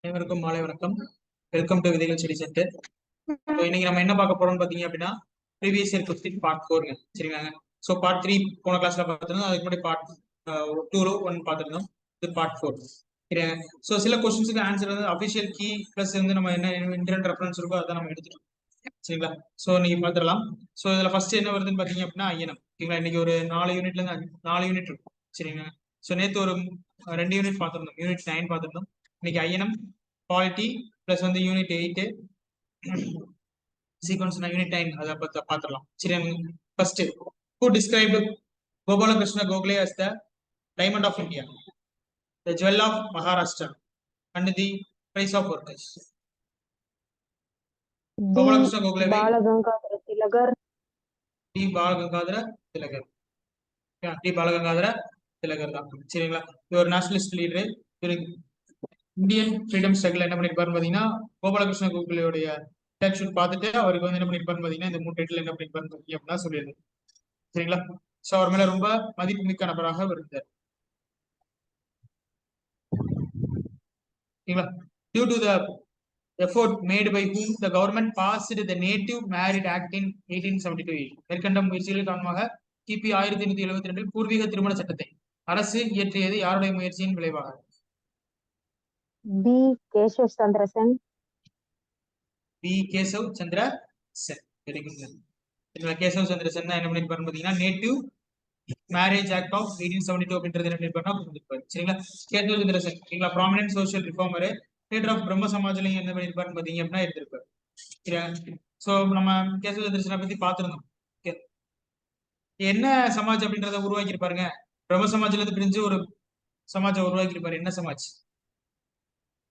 அனைவருக்கும் மாலை வணக்கம். வெல்கம் டு விதைகள் செடி சென்டர். இன்னைக்கு நம்ம என்ன பார்க்க போறோம்னு பாத்தீங்க அப்படின்னா ப்ரீவியஸ் இயர் கொஸ்டின் பார்ட் 4ங்க. சரிங்களாங்க. ஸோ பார்ட் 3 போன கிளாஸ்ல பார்த்துருந்தோம். அதுக்கு முன்னாடி பார்ட் 2 பார்த்துருந்தோம். இது பார்ட் 4. சரிங்க. ஸோ சில கொஸ்டின்ஸுக்கு ஆன்சர் வந்து அஃபிஷியல் கீ பிளஸ் வந்து நம்ம என்ன இன்டர்நெட் ரெஃபரன்ஸ் இருக்கோ அதை நம்ம எடுத்துட்டோம். சரிங்களா. ஸோ நீங்க பார்த்துடலாம். ஸோ இதுல ஃபர்ஸ்ட் என்ன வருதுன்னு பாத்தீங்க அப்படின்னா ஐயனம். ஓகேங்களா. இன்னைக்கு ஒரு 4 யூனிட்ல இருந்து 4 யூனிட் இருக்கும். சரிங்க. ஸோ நேற்று ஒரு 2 யூனிட் பார்த்துருந்தோம். யூனிட் 9 பார்த்துருந்தோம். இன்னைக்கு ஐயனம் பாலிட்டி பிளஸ் வந்து யூனிட் 8 சீக்வன்ஸ் யூனிட் 9 அதை பார்த்துடலாம். சரி. First who described Gopalakrishna Gokhale as the diamond of India, the jewel of Maharashtra and the price of workers? Gopalakrishna Gokhale Balagangadhara Tilakar. D Balagangadhara Tilakar. D Balagangadhara Tilakar தான். சரிங்களா. இது ஒரு nationalist leader. Indian freedom struggle என்ன பண்ணிருப்பாருன்னு பாத்தீங்கன்னா கோபாலகிருஷ்ண கோகலேயோடைய டேக் ஷூட் பார்த்துட்டு அவருக்கு வந்து என்ன பண்ணிருப்பாருன்னு பாத்தீங்கன்னா இந்த 3 டைட்டில் என்ன பண்ணிருப்பாருன்னு அப்படின்னா சொல்லியிருந்தேன். சரிங்களா. சோ அவர் மேல ரொம்ப மதிப்புமிக்க நபராக இருந்தார். சரிங்களா. Due to the effort made by whom the government passed the Native Marriage Act in 1872. மேற்கண்ட முயற்சிகள் காரணமாக கிபி 1872 பூர்வீக திருமண சட்டத்தை அரசு இயற்றியது யாருடைய முயற்சியின் விளைவாக? B. Keshav Chandra Sen. B. Keshav Chandra Sen. Very good. Keshav Chandra Sen என்ன பண்ணிருப்பாருன்னு பாத்தீங்கன்னா நேட்டிவ் மேரேஜ் ஆக்ட் ஆஃப் 1872 அப்படின்றது என்ன பண்ணிருப்பாருன்னா கொடுத்திருப்பாரு. சரிங்களா. கேசவ் சந்திர சென் சரிங்களா prominent social reformer, leader of Brahmo சமாஜ்லயும் என்ன பண்ணிருப்பாருன்னு பாத்தீங்க அப்படின்னா எடுத்திருப்பாரு. சோ நம்ம கேசவ சந்திர செனை பத்தி பார்த்திருந்தோம். என்ன சமாஜ் அப்படின்றத உருவாக்கி இருப்பாருங்க. பிரம்ம சமாஜ்ல இருந்து பிரிஞ்சு ஒரு சமாஜம் உருவாக்கி இருப்பாரு. என்ன சமாஜ்?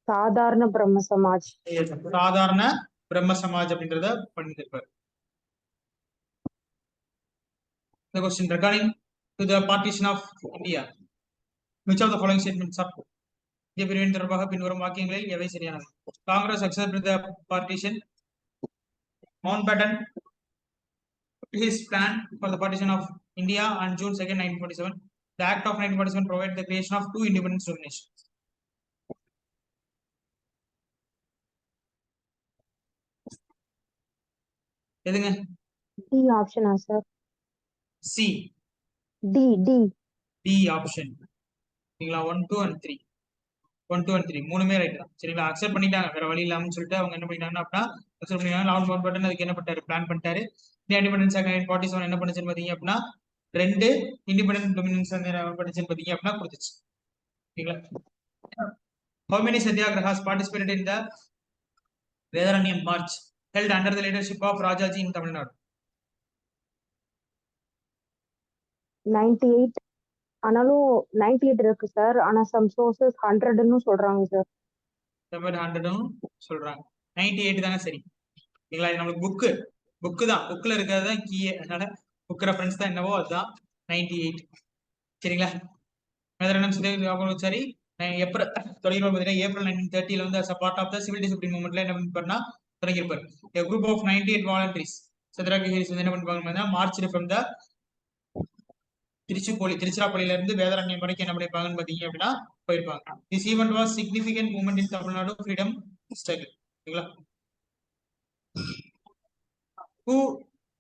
சாதாரண பிரம்ம சமாஜ். சாதாரண பிரம்ம சமாஜ் அப்படின்றத பண்ணிருப்பாரு. The question regarding to the partition of India, which of the following statements are true? இந்திய பிரிவின் தொடர்பாக பின்வரும் வாக்கியங்களில் எவை சரியானது? Congress accepted the partition. Mountbatten his plan for the partition of India on June 2nd, 1947. The Act of 1947 provided the creation of 2 independent dominations. எதுங்க? D ஆப்ஷனா sir? C. D D D option. சரிங்களா. 1 2 and 3 1 2 and 3 மூணுமே right தான். சரிங்களா. Accept பண்ணிட்டாங்க. வேற வழி இல்லாமன்னு சொல்லிட்டு அவங்க என்ன பண்ணிட்டாங்கன்னா அப்படின்னா அக்செப்ட் பண்ணிட்டாங்க. லார்ட் மவுண்ட்பேட்டன் அதுக்கு என்ன பண்ணிட்டாரு? பிளான் பண்ணிட்டாரு. இந்தியா இண்டிபெண்டன்ஸ் ஆக்ட் 1947 என்ன பண்ணுச்சுன்னு பாத்தீங்க அப்படின்னா 2 இண்டிபெண்டன்ட் டொமினியன்ஸ் என்ன பண்ணுச்சுன்னு பாத்தீங்க அப்படின்னா கொடுத்துச்சு. சரிங்களா. How many satyagrahas participated in the Vedaranyam March held under the leadership of Rajaji in Tamil Nadu? 98. ஆனாலும் 98 இருக்கு சார். ஆனா சம் சோர்சஸ் 100ன்னு சொல்றாங்க சார். 100ன்னு சொல்றாங்க. 98 தானே சரி. சரிங்களா. இது நம்மளுக்கு புக்கு தான். புக்ல இருக்கிறது தான் கீ. அதனால புக் ரெஃபரன்ஸ் தான் என்னவோ அதுதான் 98. சரிங்களா. வேதாரண்யம் சரி. ஏப்ரல் தொடங்கிருப்பாரு பார்த்தீங்கன்னா ஏப்ரல் 1930 வந்து as a part of the civil discipline movement என்ன பண்ணிருப்பாருன்னா தொடங்கியிருப்பாரு. A group of 98 volunteers சத்ராகிரிஸ் வந்து என்ன பண்ணிருப்பாங்க மார்ச் ஃப்ரம் த திருச்சிராப்பள்ளியில இருந்து வேதாரண்யம் வரைக்கும் என்ன பண்ணிருப்பாங்கன்னு பாத்தீங்க அப்படின்னா போயிருப்பாங்க. This event was significant movement in Tamil Nadu freedom struggle. சரிங்களா. Who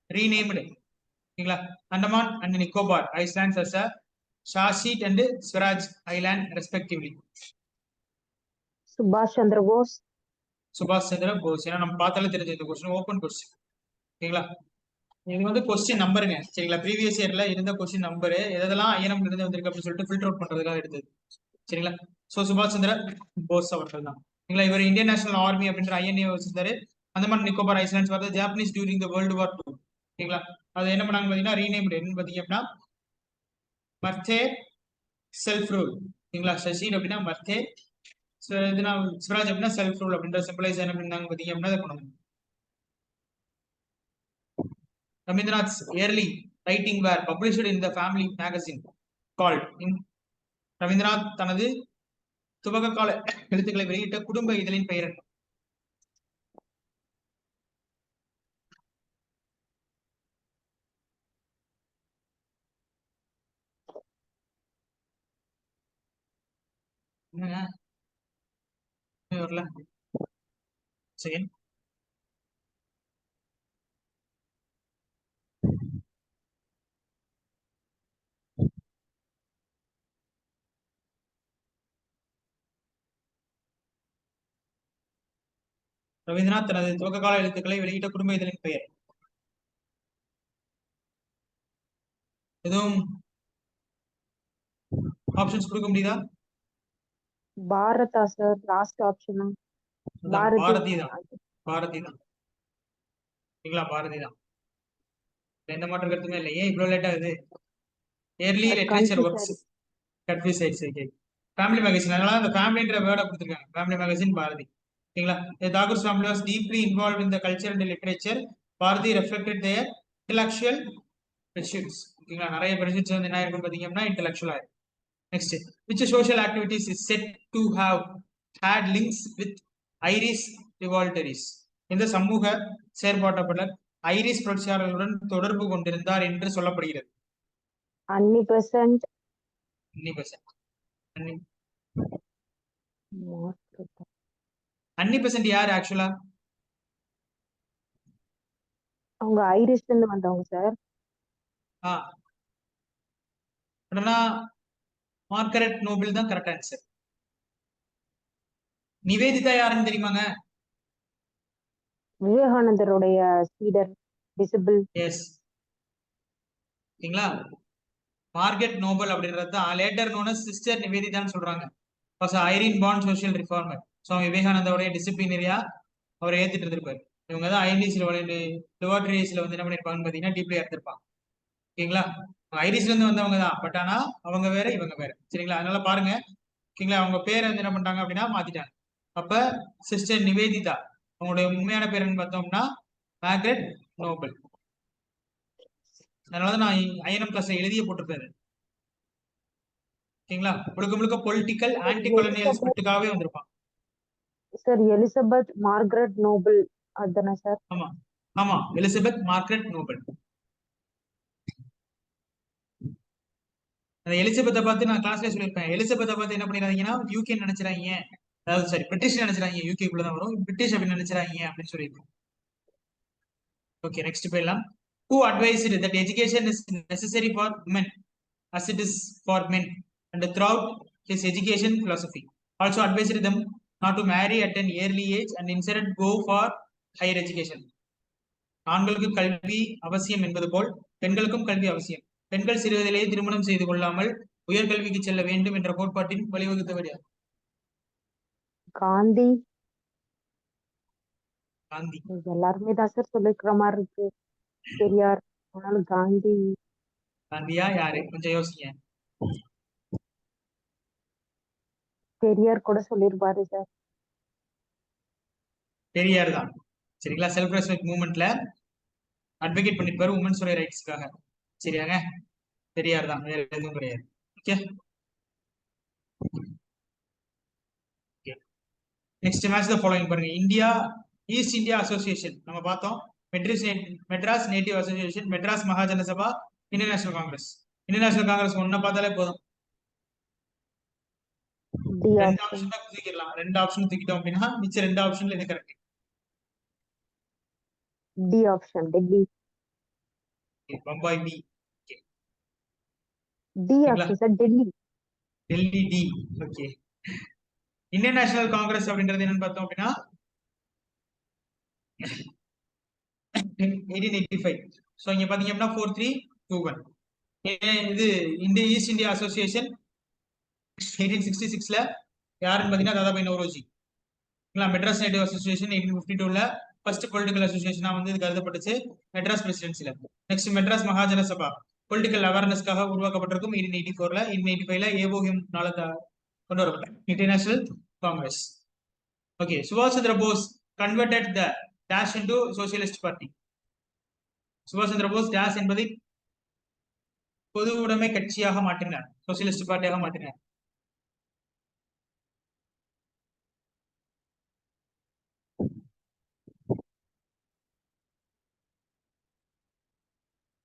renamed சரிங்களா Andaman and Nicobar Islands as a Shashit and Swaraj Island respectively? சுபாஷ் சந்திர போஸ். சுபாஷ் சந்திர போஸ். ஏன்னா நம்ம பார்த்தாலே தெரிஞ்ச இந்த கொஸ்டின் ஓப்பன் கொஸ்டின். சரிங்களா. இது வந்து கொஸ்டின் நம்பருங்க. சரிங்களா. ப்ரீவியஸ் இயர்ல இருந்த கொஸ்டின் நம்பரு எதெல்லாம் ஐஎன்எம் இருந்து வந்திருக்கு அப்படின்னு சொல்லிட்டு ஃபில்டர் அவுட் பண்றதுக்காக எடுத்தது. சரிங்களா. சோ சுபாஷ் சந்திர போஸ் அவர்கள் தான். சரிங்களா. இவர் இந்தியன் நேஷனல் ஆர்மி அப்படின்ற ஐஎன்ஏ வச்சிருந்தாரு. அந்தமான் நிக்கோபார் ஐஸ்லாண்ட்ஸ் வந்து Japanese during the world war 2. சரிங்களா. அது என்ன பண்ணாங்க பாத்தீங்கன்னா ரீநேம்டு என்னன்னு பாத்தீங்க அப்படின்னா மர்த்தே செல்ஃப் ரூல். சரிங்களா. சஷீர் அப்படின்னா மர்த்தே, ஸ்வராஜ் அப்படின்னா செல்ஃப் ரூல் அப்படின்ற சிம்பிளைஸ் என்ன பண்ணாங்க பாத்தீங்க அப்படின்னா அதை கொண்டு. Rabindranath's early writing were published in the family magazine called Rabindranath தனது துவக்க கால எழுத்துக்களை வெளியிட்ட குடும்ப இதழின் பெயர் என்ன? வரல. செகண்ட் ரவீந்திரநாத் தனது துவக்க கால எழுத்துக்களை வெளியிட்ட குடும்ப இதழின் பெயர். எதுவும் ஆப்ஷன்ஸ் கொடுக்க முடியுதா? பாரதா sir last option. Bharathi. Bharathi தான். பாரதி தான். சரிங்களா? பாரதி தான். எந்த மாற்றம் கருத்துமே இல்லை. ஏன் இவ்வளவு லேட் ஆகுது? ஏர்லி லிட்டரேச்சர் ஒர்க்ஸ் கன்ஃபியூஸ் ஆயிடுச்சு. ஓகே. ஃபேமிலி மேகசின், அதனால அந்த ஃபேமிலின்ற வேர்டை கொடுத்துருக்காங்க. Family magazine Bharati. ஓகேங்களா? Tagore's family was deeply involved in the culture and literature. Bharathi reflected their intellectual pursuits. ஓகேங்களா? நிறைய pursuits வந்து என்ன இருக்கும் பாத்தீங்கன்னா இன்டெலக்சுவலா. Next, which social activities is said to have had links with Irish revolutionaries? இந்த சமூக செயற்பாட்டாளர் ஐரிஸ் புரட்சியாளர்களுடன் தொடர்பு கொண்டிருந்தார் என்று சொல்லப்படுகிறது. அன்னி பெசன்ட். அன்னி பெசன்ட் யார் ஆக்சுவலா? அவங்க ஐரிஷ்ல இருந்து வந்தவங்க சார். மார்கரெட் நோபல் தான் கரெக்ட் ஆன்சர். நிவேதிதா யாருன்னு தெரியுமாங்க? விவேகானந்தருடைய சீடர். டிசிபிள். எஸ். ஓகேங்களா? மார்கரெட் நோபல் அப்படின்றது தான் லேட்டர் நோன் அஸ் சிஸ்டர் நிவேதிதான்னு சொல்றாங்க. ஃபர்ஸ்ட் ஐரின் பாண்ட் சோஷியல் ரிஃபார்மர். ஸோ விவேகானந்தோடைய டிசிப்ளினரியா அவரை ஏத்துட்டு இருந்திருப்பாரு. இவங்க தான் ஐரிஸ்ல லிவாட்ரிஸ்ல வந்து என்ன பண்ணிருப்பாங்கன்னு பாத்தீங்கன்னா டீப்லியா இருந்திருப்பாங்க. ஓகேங்களா? ஐரிஸ்ல இருந்து வந்தவங்க தான். பட் ஆனா அவங்க வேற இவங்க வேற. சரிங்களா? அதனால பாருங்க. ஓகேங்களா? அவங்க பேரை வந்து என்ன பண்ணிட்டாங்க அப்படின்னா மாத்திட்டாங்க. அப்ப சிஸ்டர் நிவேதிதா, அவங்களுடைய உண்மையான பேர் என்ன பார்த்தோம்னா மார்கரெட் நோபல். அதனாலதான் நான் ஐஎன்எம் கிளாஸ்ல எழுதிய போட்டிருப்பேன். ஓகேங்களா? முழுக்க முழுக்க பொலிட்டிக்கல் ஆன்டி கொலோனியல் ஸ்பிரிட்டுக்காகவே வந்திருப்பான். சார் எலிசபெத் மார்கரெட் நோபல் அதுதானே சார்? ஆமா ஆமா, எலிசபெத் மார்கரெட் நோபல். அந்த எலிசபெத்தை பார்த்து நான் கிளாஸ்ல சொல்லியிருப்பேன். எலிசபெத்தை பார்த்து என்ன பண்ணிடுறாங்கன்னா யூகே நினைச்சிடாங்க, அதாவது சரி பிரிட்டிஷ் நினைச்சிடாங்க, யூகேக்குள்ளதான் வரும், பிரிட்டிஷ் அப்படின்னு நினைச்சிடாங்க அப்படின்னு சொல்லியிருக்கோம். ஓகே, நெக்ஸ்ட் போயிடலாம். Who advised that education is necessary for women as it is for men, and throughout his education philosophy also advised them not to marry at an early age and instead go for higher education. ஆண்களுக்கு கல்வி அவசியம் என்பது போல் பெண்களுக்கும் கல்வி அவசியம். பெண்கள் சிறுவதிலேயே திருமணம் செய்து கொள்ளாமல் உயர்கல்விக்கு செல்ல வேண்டும் என்ற கோட்பாட்டின் வழிவகுத்தவர் யார்? காந்தி. காந்தி. எல்லாருமே தான் சார் சொல்லிருக்கிற மாதிரி இருக்கு. பெரியார். ஆனாலும் காந்தி. காந்தியா யாரு? கொஞ்சம் யோசிங்க. பெரியார் கூட சொல்லிருப்பாரு சார். பெரியார் தான். சரிங்களா? செல்ஃப் ரெஸ்பெக்ட் மூவ்மெண்ட்ல அட்வொகேட் பண்ணிருப்பாரு உமன்ஸ் ரைட்ஸ்க்காக. சரியாங்க? பெரியார் தான், வேற எதுவும் கிடையாது. Okay, next match the following பாருங்க. இந்தியா ஈஸ்ட் இந்தியா அசோசியேஷன் நம்ம பார்த்தோம். Madras native association, Madras Mahajana Sabha, Indian National Congress. Indian National Congress ஒன்ன பார்த்தாலே போதும். ரெண்டு ஆப்ஷன் தான் தூக்கிடலாம். ரெண்டு ஆப்ஷன் தூக்கிட்டோம் அப்படின்னா மிச்ச ரெண்டு ஆப்ஷன்ல இது correct. D option. Delhi. Bombay D. D option sir. Delhi. Delhi D. Okay. Indian National Congress அப்படின்றது என்னன்னு பார்த்தோம் அப்படின்னா 1885. சோ இங்க பாத்தீங்க அப்படின்னா 4321. இது இந்திய ஈஸ்ட் இந்தியா அசோசியேஷன் 1866ல யாருன்னு பாத்தீங்கன்னா Dadabhai Naoroji. Madras native association 1852ல first political அசோசியேஷனா வந்து இது கருதப்பட்டுச்சு மெட்ராஸ் பிரசிடென்சில. நெக்ஸ்ட் மெட்ராஸ் மகாஜன சபா பொலிட்டிக்கல் அவேர்னஸ்க்காக உருவாக்கப்பட்டிருக்கும் 1884ல. 1885ல ஏவோஹிம் நாள கொண்டு வரப்பட்ட இன்டர்நேஷனல் காங்கிரஸ். ஓகே, சுபாஷ் Chandra Bose converted the dash into socialist party. சுபாஷ் சந்திர போஸ் டேஷ் என்பதை பொது உடைமை கட்சியாக மாற்றினார், சோசியலிஸ்ட் பார்ட்டியாக மாற்றினார்.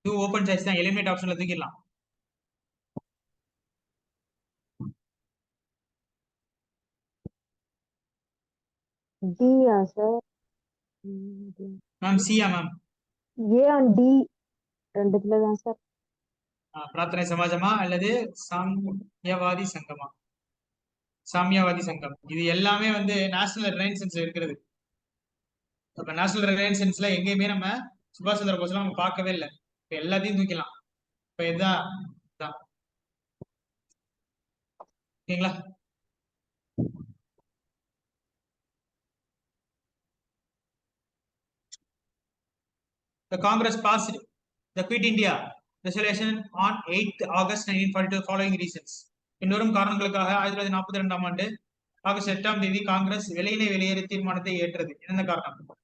இது ஓபன் சாய்ஸ் தான், எலிமினேட் ஆப்ஷன்ல தூக்கிடலாம். டியா சார்? மேம் சியா மேம்? ஏ அண்ட் டி ரெண்டுத்துல தான் சார். பிரார்த்தனை சமாஜமா அல்லது சாமியவாதி சங்கமா? சாமியவாதி சங்கம். இது எல்லாமே வந்து நேஷனல் ரினைசன்ஸ்ல இருக்கிறது. அப்ப நேஷனல் ரினைசன்ஸ்ல எங்கேயுமே நம்ம சுபாஷ் சந்திர போஸ்லாம் நம்ம பார்க்கவே இல்லை. இப்ப எல்லாத்தையும் தூக்கலாம். இப்ப இதுதான் இதான். ஓகேங்களா? The Congress passed the Quit India Resolution on 8th August 1942 following reasons. பின்வரும் காரணங்களுக்காக 1942 ஆண்டு ஆகஸ்ட் 8ஆம் தேதி காங்கிரஸ் வெளியினை வெளியேறு தீர்மானத்தை ஏற்றது. என்ன காரணம்?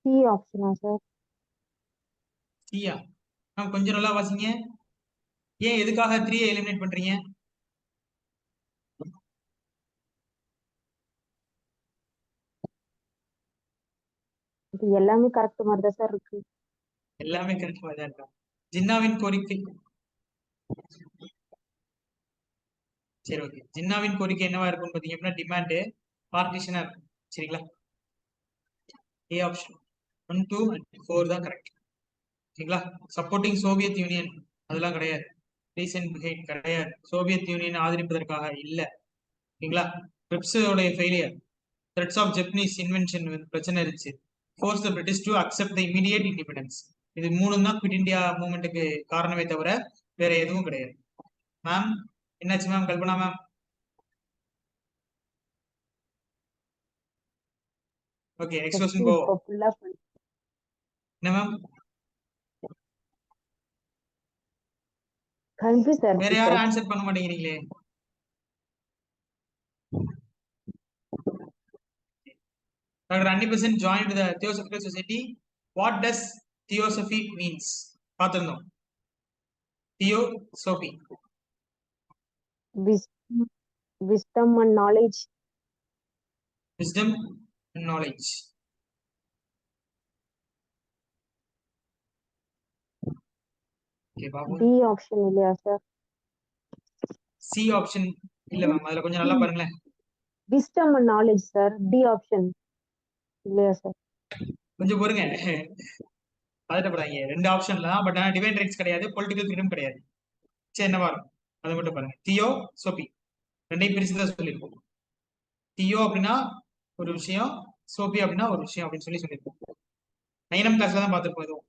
சி ஆப்ஷனா சார்? சியா மேம்? கொஞ்சம் நல்லா வாசிங்க. ஏன் எதுக்காக 3 எலிமினேட் பண்றீங்க? இது எல்லாமே கரெக்ட் மாதிரி தான் சார் இருக்கு. எல்லாமே கரெக்டா தான் இருக்கா? ஜின்னாவின் கோரிக்கை. சரி, ஓகே. ஜின்னாவின் கோரிக்கை என்னவா இருக்கும் பாத்தீங்க அப்படின்னா டிமாண்ட் பார்ட்டிஷனா இருக்கும். சரிங்களா? ஏ ஆப்ஷன் 1, 2 and 4 தான் கரெக்ட். சரிங்களா? சப்போர்ட்டிங் சோவியத் யூனியன் அதெல்லாம் கிடையாது. ரீசன்ட் பிஹைண்ட் கிடையாது. சோவியத் யூனியன் ஆதரிப்பதற்காக இல்ல. சரிங்களா? பிரிப்ஸோட failure, threats of Japanese invasion பிரச்சனை இருந்துச்சு. Force the British to accept the immediate independence. இது 3 தான் குவிட் இந்தியா மூவ்மெண்ட்டுக்கு காரணமே தவிர வேற எதுவும் கிடையாது. மேம் என்னாச்சு ma'am? Kalpana ma'am? Okay, next question go. என்ன மேம்? Confuse sir. வேற யாரும் ஆன்சர் பண்ண மாட்டேங்கிறீங்களே. Doctor Annie Besant joined the Theosophical Society. What does Theosophy means? பார்த்திருந்தோம். Theosophy. Wisdom and knowledge. Wisdom and knowledge. D option இல்லையா சார்? சி ஆப்ஷன் இல்ல ma'am. அதுல கொஞ்சம் நல்லா பாருங்களேன். Wisdom and knowledge sir. D option இல்லையா சார்? கொஞ்சம் பாருங்க. பதட்டப்படாதீங்க. 2 ஆப்ஷன்ல தான். பட் ஆனா டிவைன் ரைட்ஸ் கிடையாது, பொலிட்டிக்கல் ஃப்ரீடம் கிடையாது. சரி, என்னவா இருக்கும் அதை மட்டும் பாருங்க. தியோ சோபி ரெண்டையும் பிரிச்சு தான் சொல்லியிருக்கோம். தியோ அப்படின்னா ஒரு விஷயம், சோபி அப்படின்னா ஒரு விஷயம் அப்படின்னு சொல்லியிருக்கோம். 9ஆம் கிளாஸ்ல தான் பார்த்துருப்போம் இதுவும்.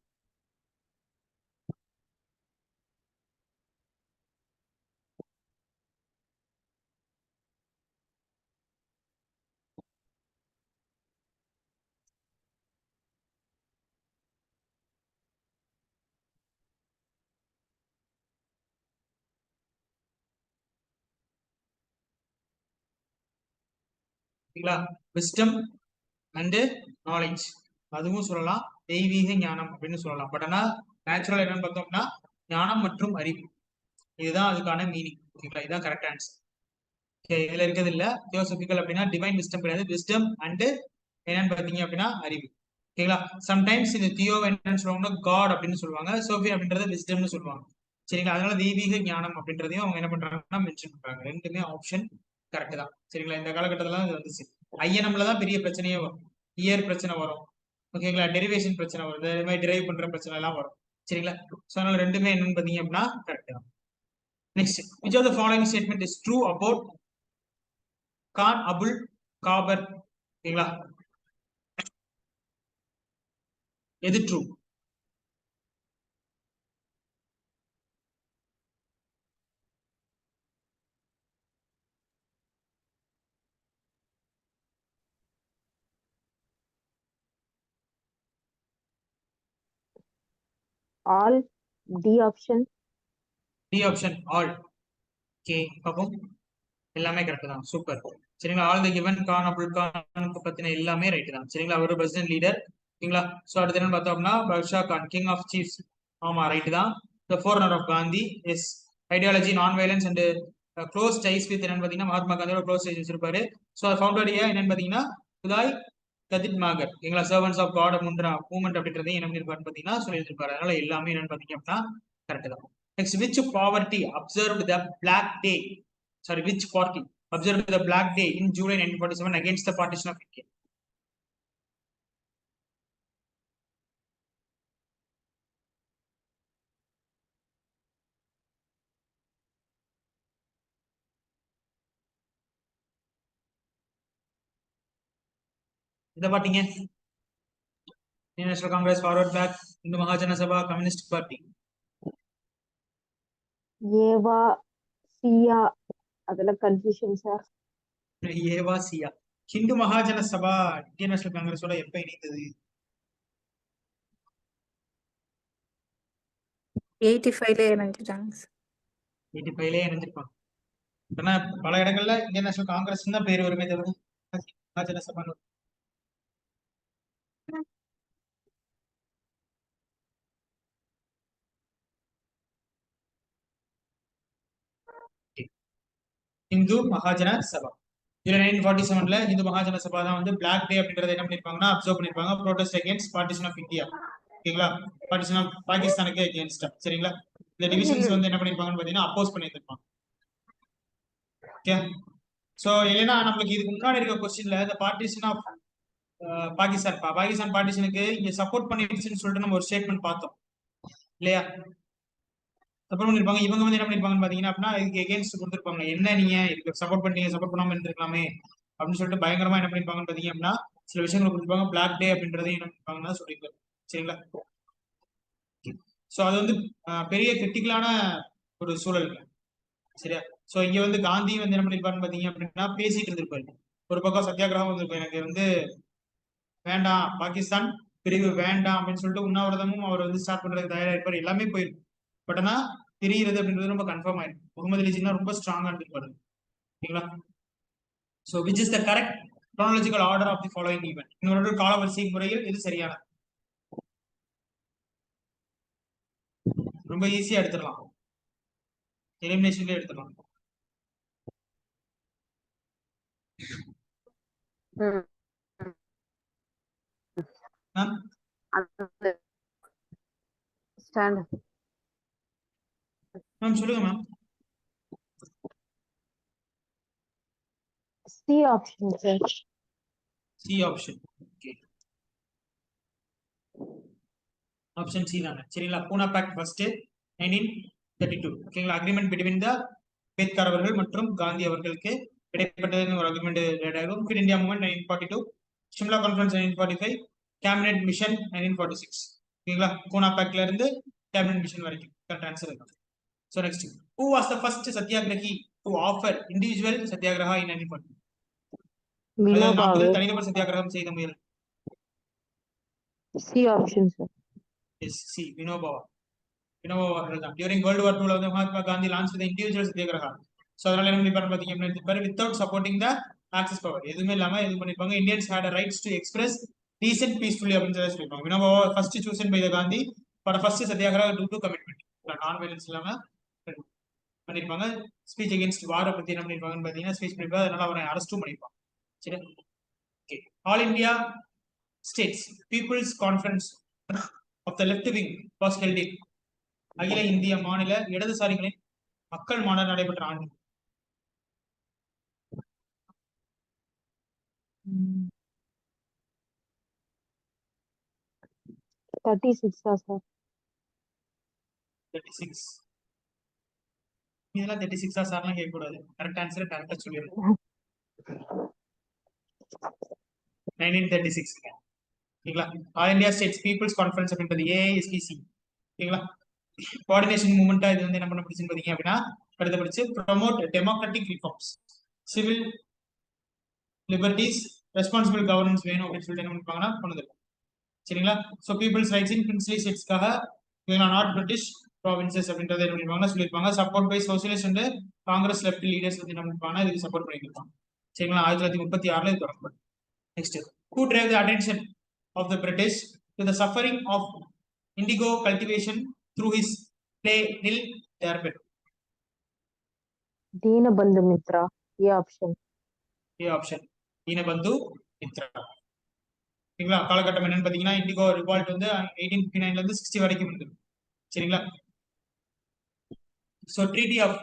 விஸ்டம் அண்ட் நாலேஜ் அதுவும் சொல்லலாம், தெய்வீக ஞானம் அப்படின்னு சொல்லலாம். பட் ஆனா நேச்சுரல் என்னன்னு பார்த்தோம்னா ஞானம் மற்றும் அறிவு. இதுதான் அதுக்கான மீனிங். ஓகேங்களா? இதுதான் கரெக்ட் ஆன்சர். இதுல இருக்கிறது இல்ல. தியோசபிக்கல் அப்படின்னா டிவைன் விஸ்டம் கிடையாது. விஸ்டம் அண்ட் என்னன்னு பாத்தீங்க அப்படின்னா அறிவு. ஓகேங்களா? சம்டைம்ஸ் இந்த தியோ என்னன்னு சொல்லுவாங்கன்னா காட் அப்படின்னு சொல்லுவாங்க. சோபி அப்படின்றத விஸ்டம்னு சொல்லுவாங்க. சரிங்களா? அதனால தெய்வீக ஞானம் அப்படின்றதையும் அவங்க என்ன பண்றாங்கன்னா மென்ஷன் பண்றாங்க. ரெண்டுமே ஆப்ஷன் கரெக்ட் தான். சரிங்களா? இந்த காலகட்டத்துல இது வந்துச்சு. ஐஎன்எம்ல தான் பெரிய பிரச்சனையே வரும். இயர் பிரச்சனை வரும். ஓகேங்களா? டெரிவேஷன் பிரச்சனை வரும். இந்த மாதிரி டிரைவ் பண்ற பிரச்சனை எல்லாம் வரும். சரிங்களா? சோ அதனால ரெண்டுமே என்னன்னு பாத்தீங்க அப்படின்னா கரெக்ட் தான். Next, which of the following statement is true about Khan Abdul Ghaffar? ஓகேங்களா? எது true? All. D option. D option all. Okay, பாப்போம். எல்லாமே கரெக்ட் தான். சூப்பர். சரிங்களா? All the given Khan Abdul கானுக்கு பத்தின எல்லாமே ரைட் தான். சரிங்களா? அவர் பிரசிடென்ட் லீடர். ஓகேங்களா? சோ அடுத்து என்ன பார்த்தோம்னா Badshah Khan king of chiefs. ஆமா ரைட் தான். த ஃபோர்னர் ஆஃப் காந்தி எஸ் ideology non violence and close dies with என்னன்னு பாத்தீங்கன்னா மகாத்மா காந்தியோட க்ளோஸ் டைஸ் வச்சிருப்பாரு. ஸோ ஃபவுண்டட் என்னன்னு பாத்தீங்கன்னா உதாய் கதித் மாகர் எங்களா சர்வன்ஸ் ஆஃப் காட் முன்றா மூமெண்ட் அப்படின்றதையும் என்ன பண்ணிருப்பாரு பாத்தீங்கன்னா சொல்லியிருப்பாரு. அதனால எல்லாமே என்னன்னு பாத்தீங்க அப்படின்னா கரெக்ட் தான். Next which party observed the black day sorry which party observed the black day in July 1947 against the partition of India? இதை பாத்தீங்க national congress, forward bloc, Hindu Mahajana Sabha, communist party. ஏவா சியா அதெல்லாம் கன்ஃபியூஷன் சார். ஏவா சியா. ஹிந்து மகாஜன சபா இந்தியன் நேஷனல் காங்கிரஸோட எப்ப இணைந்தது? 85ல இணைஞ்சிட்டாங்க. 85லே இணைஞ்சிருப்பாங்க. ஏன்னா பல இடங்கள்ல இந்தியன் நேஷனல் காங்கிரஸ் தான் பேர் வருமே தவிர மகாஜன சபான்னு இந்து மகாஜன சபா. இதுல 1947ல இந்து மகாஜன சபா தான் வந்து பிளாக் டே அப்படின்றத என்ன பண்ணிருப்பாங்கன்னா அப்சர்வ் பண்ணிருப்பாங்க. Protest against partition of India. ஓகேங்களா? பார்ட்டிஷன் ஆஃப் பாகிஸ்தானுக்கு அகேன்ஸ்டா. சரிங்களா? இந்த டிவிஷன்ஸ் வந்து என்ன பண்ணிருப்பாங்கன்னு பாத்தீங்கன்னா அப்போஸ் பண்ணியிருப்பாங்க. ஓகே. சோ ஏன்னா நம்மளுக்கு இதுக்கு முன்னாடி இருக்க கொஸ்டின்ல இந்த பார்ட்டிஷன் ஆஃப் பாகிஸ்தான் பார்ட்டிஷனுக்கு இங்க சப்போர்ட் பண்ணிடுச்சுன்னு சொல்லிட்டு நம்ம ஒரு ஸ்டேட்மெண்ட் பார்த்தோம் இல்லையா? சப்போர்ட் பண்ணிருப்பாங்க. இவங்க வந்து என்ன பண்ணிருப்பாங்கன்னு பாத்தீங்கன்னா அப்படின்னா இதுக்கு எகேன்ஸ்ட் கொடுத்துருப்பாங்க. என்ன நீங்க இதுக்கு சப்போர்ட் பண்ணீங்க, சப்போர்ட் பண்ணாம இருந்திருக்கலாமே அப்படின்னு சொல்லிட்டு பயங்கரமா என்ன பண்ணிருப்பாங்கன்னு பாத்தீங்க அப்படின்னா சில விஷயங்களை கொடுத்துருப்பாங்க. பிளாக் டே அப்படின்றதையும் என்ன பண்ணிருப்பாங்கன்னா சொல்லிருக்காரு. சரிங்களா? சோ அது வந்து பெரிய கிரிட்டிக்கலான ஒரு சூழல். சரியா? சோ இங்க வந்து காந்தி வந்து என்ன பண்ணிருப்பாருன்னு பாத்தீங்க அப்படின்னா பேசிட்டு இருந்திருப்பாரு. ஒரு பக்கம் சத்தியாகிரகம் வந்திருக்கும், எனக்கு வந்து வேண்டாம் பாகிஸ்தான் பிரிவு வேண்டாம் அப்படின்னு சொல்லிட்டு உண்ணாவிரதமும் அவர் வந்து ஸ்டார்ட் பண்றதுக்கு தயாரா இருப்பாரு. எல்லாமே போயிருக்கும். பட் ஆனா பிரிகிறது அப்படின்றது ரொம்ப கன்ஃபார்ம் ஆயிருக்கு. முகமது அலி ஜின்னா ரொம்ப ஸ்ட்ராங்கா இருந்திருப்பாரு. ஓகேங்களா? So which is the correct chronological order of the following event? இன்னொரு காலவரிசை முறையில் இது சரியானது. ரொம்ப ஈஸியா எடுத்துடலாம். எலிமினேஷன்ல எடுத்துடலாம். மேம் சொல்லுங்க ma'am. C option sir. C option. Okay. Option C தானே. சரிங்களா? பூனா பேக்ட் ஃபர்ஸ்ட் 1932. ஓகேங்களா? அக்ரிமெண்ட் பிட்வீன் த அம்பேத்கர் அவர்கள் மற்றும் காந்தி அவர்களுக்கு இடைப்பட்டது ஒரு அக்ரிமெண்ட் ஆகும். Fit India movement 1942, Shimla conference 1945, cabinet mission 1946. ஓகேங்களா? பூனா பேக்ட்ல இருந்து கேபினெட் மிஷன் வரைக்கும் கரெக்ட் ஆன்சர் இருக்கு. So next, who was the first satyagrahi to offer individual satyagraha in 1940? Vinoba நாற்பது தனிநபர் சத்தியாகிரகம் செய்த முயல். C option sir. Yes C Vinoba அவர்கள் தான். During World War II வந்து Mahatma Gandhi launched the individual satyagraha. So அதனால என்ன பண்ணிருப்பாரு பாத்தீங்க அப்படின்னா without supporting the Axis power. எதுவுமே இல்லாம இது பண்ணிருப்பாங்க. Indians had a rights to express decent peacefully அப்படின்னு சொல்லிருப்பாங்க. Vinoba first chosen by the Gandhi for the first satyagraha due to commitment. Non violence இல்லாம பண்ணிருப்பாங்க. ஸ்பீச் அகேன்ஸ்ட் வாரை பத்தி என்ன பண்ணிருப்பாங்கன்னு பாத்தீங்கன்னா ஸ்பீச் பண்ணிருப்பாங்க. அதனால அவரை அரெஸ்டும் பண்ணிருப்பாங்க. சரி. Okay. All India states people's conference of the left wing was held in. அகில இந்திய மாநில இடதுசாரிகளின் மக்கள் மாநாடு நடைபெற்ற ஆண்டு 36 சார். 36. இதெல்லாம் 36 சார்லாம் கேட்க கூடாது. கரெக்ட் ஆன்சர் கரெக்டா சொல்லிடுங்க. 1936. ஓகேங்களா? All India states people's conference அப்படின்றது ஏஐஎஸ்பிசி. ஓகேங்களா? கோஆர்டினேஷன் மூவ்மெண்டா இது வந்து என்ன பண்ண பிடிச்சுன்னு பாத்தீங்க அப்படின்னா அடுத்த படிச்சு promote democratic reforms, civil liberties, responsible governance வேணும் அப்படின்னு சொல்லிட்டு என்ன பண்ணிருப்பாங்கன்னா கொண்டு. சரிங்களா? So people's rights in princely ஸ்டேட்ஸ்க்காக நாட் பிரிட்டிஷ் ப்ராவின்சஸ் அப்படின்றத என்ன பண்ணிருப்பாங்க சொல்லியிருப்பாங்க. Support by socialist and congress left leaders வந்து என்ன பண்ணிருப்பாங்க இதுக்கு சப்போர்ட் பண்ணிருப்பாங்க. சரிங்களா? 1936 இது தொடங்கப்படும். Next, who drove the attention of the British to the suffering of indigo cultivation through his play nil Darbet. Deenabandhu Mitra. A option. A option. Deenabandhu Mitra. சரிங்களா? காலகட்டம் என்னன்னு பாத்தீங்கன்னா இண்டிகோ ரிவால்ட் வந்து 1859ல இருந்து 60 வரைக்கும் இருந்தது. சரிங்களா? So treaty of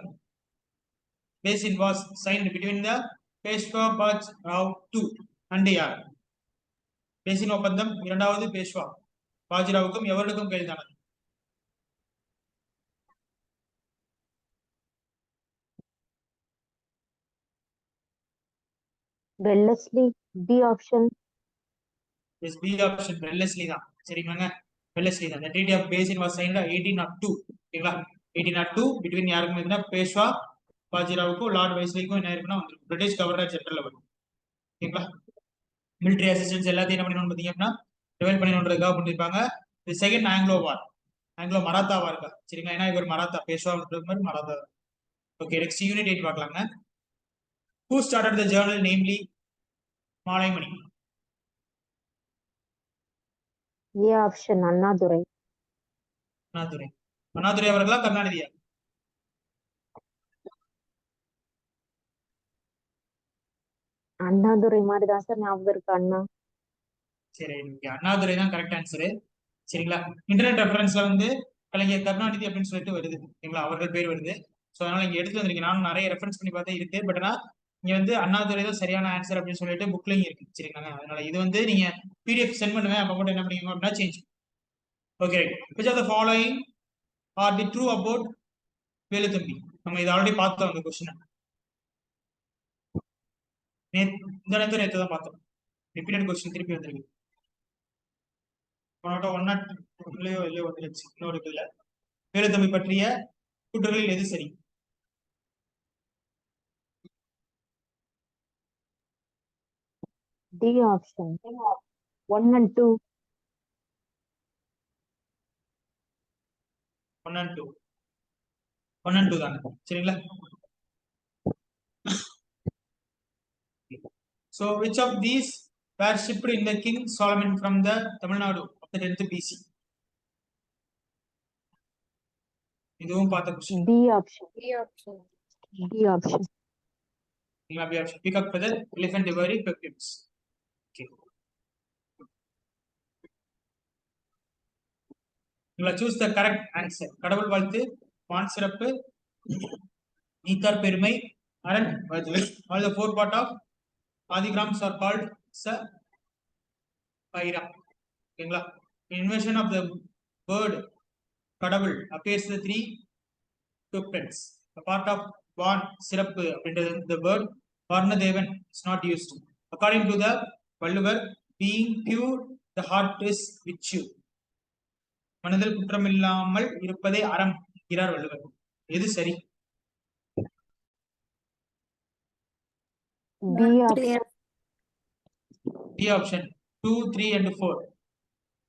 Basin was signed between the Peshwa Baj Rao II and யார்? பேசின் ஒப்பந்தம் இரண்டாவது பேஷ்வா பாஜிராவுக்கும் எவருக்கும் கைதானது? Wellesley. B option. Yes B option Wellesley தான். சரிங்களாங்க? வெல்லஸ்லி தான். The treaty of Basin was signed 1802. ஓகேங்களா? 1802 between யாருக்கும் இருந்தா பேஷ்வா பாஜிராவுக்கும் லார்ட் வைஸ்லிக்கும் என்ன இருக்குன்னா வந்து பிரிட்டிஷ் கவர்னர் ஜெனரல் வரும். ஓகேங்களா? மிலிட்டரி அசிஸ்டன்ஸ் எல்லாத்தையும் என்ன பண்ணணும் பாத்தீங்க அப்படின்னா டிவைட் பண்ணணுன்றதுக்காக பண்ணிருப்பாங்க. இது செகண்ட் ஆங்கிலோ வார், ஆங்கிலோ மராத்தா வார்க்கா. சரிங்களா? ஏன்னா இவர் மராத்தா பேஷ்வா மாதிரி மராத்தா. ஓகே, நெக்ஸ்ட் யூனிட் 8 பார்க்கலாங்க. Who started the journal, namely Malaimani? A option. Annadurai. Annadurai. Annadurai அவர்களா கருணாநிதியா? Annadurai மாதிரி தான் சார் ஞாபகம் இருக்கு. அண்ணா. சரி, அண்ணாதுரை தான் கரெக்ட் ஆன்சரு. சரிங்களா? இன்டர்நெட் ரெஃபரன்ஸ்ல வந்து கலைஞர் கருணாநிதி அப்படின்னு சொல்லிட்டு வருது. சரிங்களா? அவர்கள் பேர் வருது. ஸோ அதனால இங்க எடுத்து வந்திருக்கேன். நானும் நிறைய ரெஃபரன்ஸ் பண்ணி பார்த்தா இருக்கு. பட் ஆனா இங்க வந்து அண்ணாதுரை தான் சரியான ஆன்சர் அப்படின்னு சொல்லிட்டு புக்லையும் இருக்கு. சரிங்களா? அதனால இது வந்து நீங்க பிடிஎஃப் சென்ட் பண்ணுவேன். அப்ப மட்டும் என்ன பண்ணிக்கோங்க அப்படின்னா change. Okay, which of the following are the true about Velu Thampi? நம்ம இது ஆல்ரெடி பார்த்தோம் அந்த கொஸ்டின். இந்த நேரத்தை நேற்று தான் பார்த்தோம். ரிப்பீட்டட் கொஸ்டின் திருப்பி வந்திருக்கு. இல்லையோ வந்துருச்சு. இன்னொரு இதுல வேலுத்தம்பி பற்றிய கூற்றுகளில் எது சரி? D option. 1 and 2. 1 and 2. 1 and 2 தானே. சரிங்களா? So which of these were shipped in the King Solomon from the Tamil Nadu of the 10th BC? இதுவும் பார்த்த question. D option. B option. D option. B option. Peacock feather, elephant ivory, perfumes. Okay. choose the correct answer. கடவுள் வாழ்த்து, வான் சிறப்பு, நீத்தார் பெருமை, அரண் all the four part of Adigrams are called Paira. ஓகேங்களா? Invention of the word கடவுள் appears the three footprints. The part of வான் சிறப்பு அப்படின்றது the word Varnadevan is not used. According to the Valluvar, being pure the heart is virtue. மனதில் குற்றமில்லாமல் இருப்பதே அறம் என்கிறார் வள்ளுவர். எது சரி? B option 2, 3 and 4.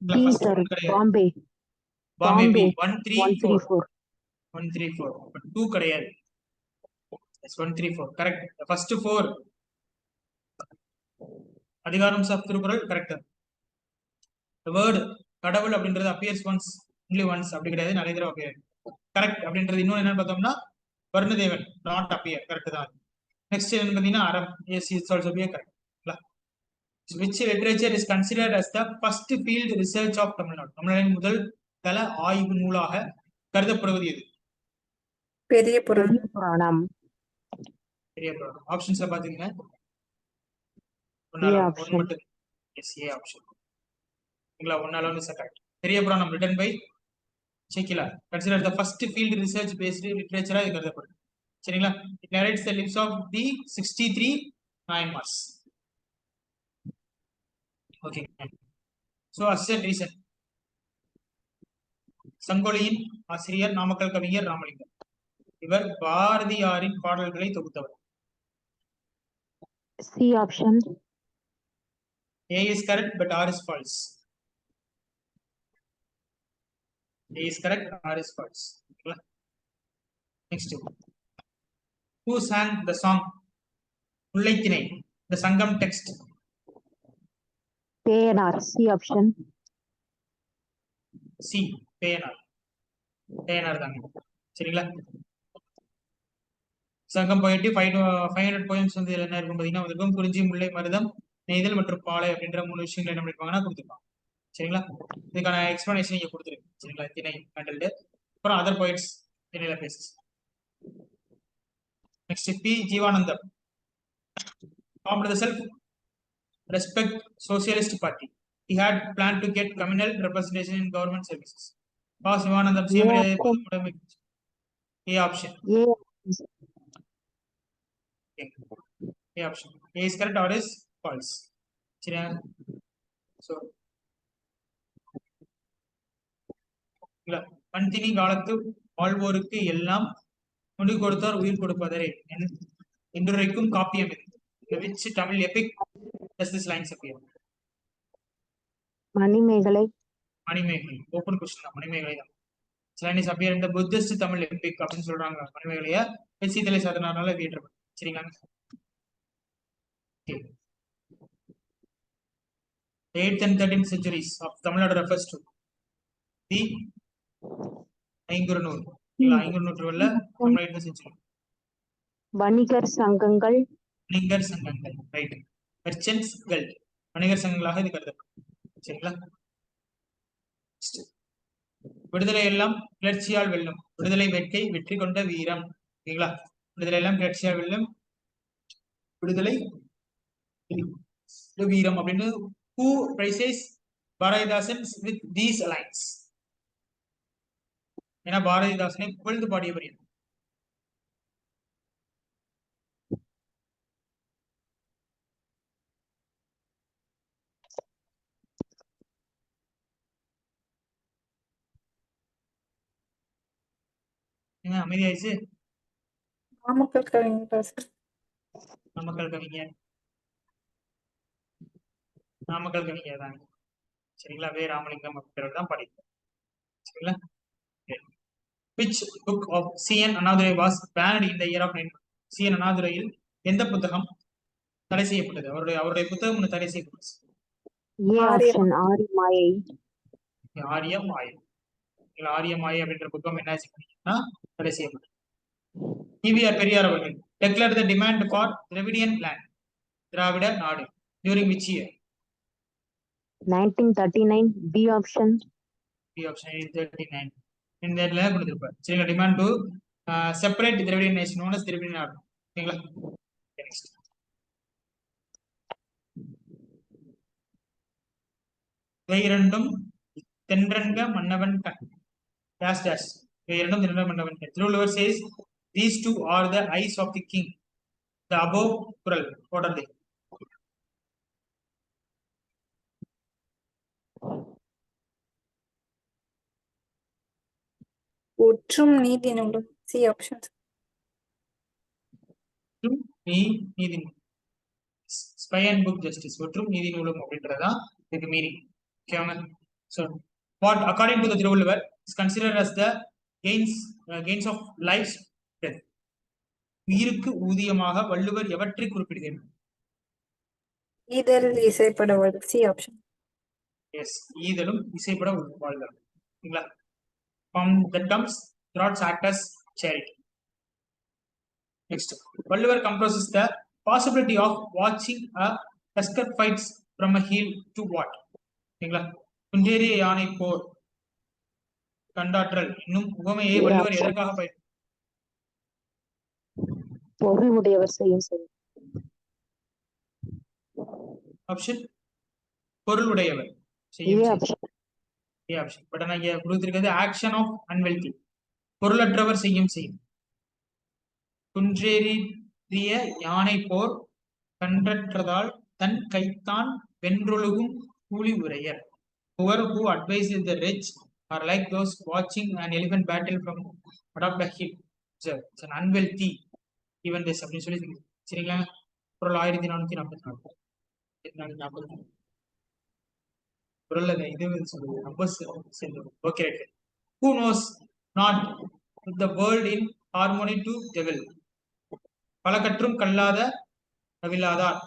B sir. Bombay. Bombay. 1, 3, 4. 1, 3, 4. But 2 கிடையாது. Yes, 1, 3, 4. Correct. The first 4. அதிகாரம் of Thirukkural correct. The word கடவுள் அப்படின்றது appears once, only once அப்படி கிடையாது, நிறைய தடவை appear. கரெக்ட் அப்படின்றது இன்னொன்று என்னன்னு பார்த்தோம்னா வருணதேவன் not appear. கரெக்ட் தான். நெக்ஸ்ட் என்ன பார்த்தீங்கன்னா அறம். Yes, it's also be correct. Which literature is considered as the first field research of Tamil Nadu? தமிழ்நாட்டின் முதல் தள ஆய்வு நூலாக கருதப்படுவது எது? பெரிய புராணம். பெரிய புராணம். ஆப்ஷன்ஸ்ல பாத்தீங்கன்னா மட்டும். Yes, A option. இல்ல ஒன்னால ஒன்னு கரெக்ட். பெரிய புராணம் written by Sekkizhar. considered the first field research based literature இது கருதப்படுது. சரிங்களா? It narrates the lives of the 63 Nayanmars. Okay. So asset reason. சங்கொலியின் ஆசிரியர் நாமக்கல் கவிஞர் ராமலிங்கம். இவர் பாரதியாரின் பாடல்களை தொகுத்தவர். C option. A is correct but R is false. A is correct, R is false. Next. Who sang the song Mullaithinai, the Sangam text? PNR. C option. C. PNR. தேனார் தாங்க. சரிங்களா? சங்கம் போயிட்டு 500 போயம்ஸ் வந்து இதுல என்ன இருக்கும் பாத்தீங்கன்னா வந்திருக்கும். குறிஞ்சி, முல்லை, மருதம், நெய்தல் மற்றும் பாலை அப்படின்ற 3 விஷயங்கள் என்ன பண்ணிருப்பாங்கன்னா கொடுத்துருப்பாங்க. சரிங்களா? இதுக்கான எக்ஸ்பிளனேஷன் இங்க கொடுத்துருக்கு. சரிங்களா? திணை கண்டல்டு. அப்புறம் அதர் போயிட்ஸ் திணையில பேசஸ். Next P Jeevanandam formed the self-respect socialist party. He had planned to get communal representation in government services. Pause. Jeevanandam சுயமரியாதை பொதுவுடைமை. A option. A option. A is correct or is false. சரியா? So பண்தினி காலத்து வாழ்வோருக்கு எல்லாம் முடி கொடுத்தார் உயிர் கொடுப்பதரே என்றுரைக்கும் காப்பியம் இது. Which Tamil epic does this lines appear? Manimekalai. Manimekalai. Open question தான். மணிமேகலை தான். Lines appear in the Buddhist Tamil epic அப்படின்னு சொல்றாங்க. மணிமேகலைய சீதலை சாதனால வெளியிடப்படும். சரிங்களா? 8th and 13th centuries of Tamil Nadu refers to the Ainkurunuru. ஐங்குறுநூற்றுல தமிழ் செஞ்சுரி. வணிகர் சங்கங்கள். வணிகர் சங்கங்கள். ரைட். Merchants guild. வணிகர் சங்கங்களாக இது கருதப்படும். சரிங்களா? விடுதலை எல்லாம் கிளர்ச்சியால் வெல்லும். விடுதலை வேட்கை வெற்றி கொண்ட வீரம். ஓகேங்களா? விடுதலை எல்லாம் கிளர்ச்சியால் வெல்லும். விடுதலை வீரம் அப்படின்னு who praises Bharathidasan with these lines? ஏன்னா பாரதிதாசனை புகழ்ந்து பாடியவர். என்ன அமைதியாயிடுச்சு? நாமக்கல் கவிஞர். நாமக்கல் கவிஞர். நாமக்கல் கவிஞர் தாங்க. சரிங்களா? வே ராமலிங்கம் அப்படிங்கிறவர் தான் படிக்கும். சரிங்களா? Which book of C.N. Annadurai was banned in the year of 9? C.N. அண்ணாதுரையில் எந்த புத்தகம் தடை செய்யப்பட்டது? அவருடைய புத்தகம் ஒன்று தடை செய்யப்பட்டது. ஆரியமாயை. ஆரியமாயை அப்படின்ற புத்தகம் என்ன செய்யப்பட்டதுன்னா தடை செய்யப்பட்டது. ஈவிஆர் பெரியார் அவர்கள் declared the demand for Dravidian land, திராவிட நாடு, during which year? 1939. B option. B option 1939. இந்த இடத்துல கொடுத்திருப்பார். சரிங்களா? demand to separate Dravidian nation known as Dravidian நாடு. ஓகேங்களா? நெக்ஸ்ட் இரண்டும் தென்றங்க மன்னவன் கண். dash dash. இரண்டும் தென்றங்க மன்னவன் கண். Thiruvalluvar says these two are the eyes of the king. The above குறள் what are they? ஒற்றும் நீதி நூலும். C option. நீதி ஸ்பை அண்ட் புக் ஜஸ்டிஸ். ஒற்றும் நீதி நூலும் அப்படின்றதுதான் இதுக்கு மீனிங். ஓகேவாங்க? So what according to the Thiruvalluvar is considered as the gains of life's death. உயிருக்கு ஊதியமாக வள்ளுவர் எவற்றை குறிப்பிடுகிறார்? ஈதல் இசைப்பட வாழ்தல். C option. எஸ், ஈதலும் இசைப்பட வாழ்தல். ஓகேங்களா? From the terms thoughts act as charity. Next, Valluvor composes the possibility of watching a tusker fights from a hill to what? ஓகேங்களா? குன்றேறிய யானை போர் கண்டாற்றல் என்னும் உவமையை வள்ளுவர் எதற்காக பயன்படுத்தினார்? பொருள் உடையவர் செய்யும் செயல். ஆப்ஷன் பொருள் உடையவர் செய்யும் செயல். பட் ஆனா இங்க கொடுத்திருக்கிறது ஆக்ஷன் ஆஃப் அன்வெல்தி. பொருளற்றவர் செய்யும் செயல். குன்றேறிய யானை போர் கன்றற்றதால் தன் கைத்தான் வென்றொழுகும் கூலி உரையர். Whoever who advises the rich are like those watching an elephant battle from atop the hill. It's an unwealthy even this அப்படின்னு சொல்லி சரிங்களா? குறள் 1444. குறள் இது சொல்லுது numbers. Okay. Who knows not the world in harmony to devil? பல கற்றும் கல்லாத கவிழாதார்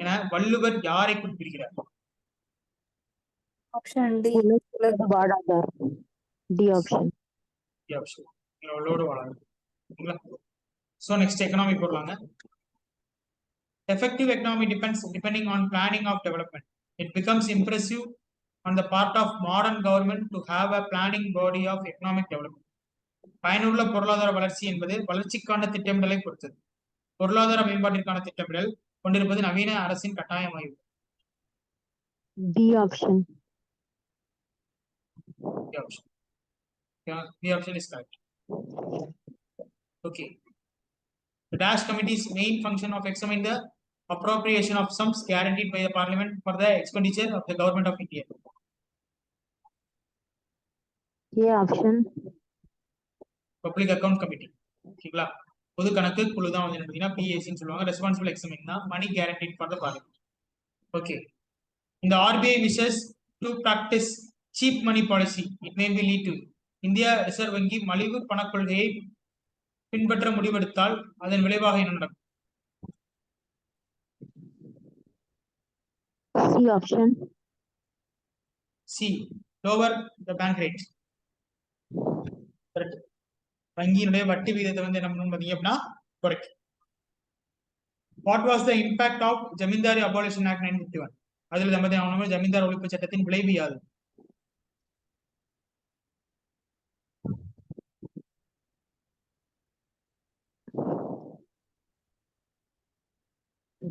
என வள்ளுவர் யாரை குறிப்பிடுகிறார்? Option D. வாடாதார். D option. ஆப்ஷன் எவ்வளோடு வளரும். ஓகேங்களா? ஸோ நெக்ஸ்ட் எக்கனாமி போடலாங்க. Effective economy depends depending on planning of development. It becomes impressive on the part of modern government to have a planning body of economic development. பயனுள்ள பொருளாதார வளர்ச்சி என்பது வளர்ச்சிக்கான திட்டமிடலை பொறுத்தது. பொருளாதார மேம்பாட்டிற்கான திட்டமிடல் கொண்டிருப்பது நவீன அரசின் கட்டாயமாகும். B option. B option. Yeah, B option is correct. Okay. The Dash Committee's main function of examining the appropriation of sums guaranteed by the Parliament for the expenditure of the Government of India. A option. Public Account Committee. ஓகேங்களா? பொது கணக்கு குழு தான் வந்து பார்த்தீங்கன்னா PACன்னு சொல்லுவாங்க. Responsible எக்ஸாமின் தான் money guaranteed for the parliament. Okay. இந்த RBI wishes to practice cheap money policy. It may be lead to இந்திய ரிசர்வ் வங்கி மலிவு பணக் கொள்கையை பின்பற்ற முடிவெடுத்தால் அதன் விளைவாக என்ன நடக்கும்? C option. C. Lower the bank rate. Correct. வங்கியினுடைய வட்டி விகிதத்தை வந்து என்ன பண்ணணும் பார்த்தீங்க அப்படின்னா குறைக்கும். What was the impact of zamindari abolition act 1951? அதில் நம்ம ஜமீன்தார் ஒழிப்பு சட்டத்தின் விளைவு யாது?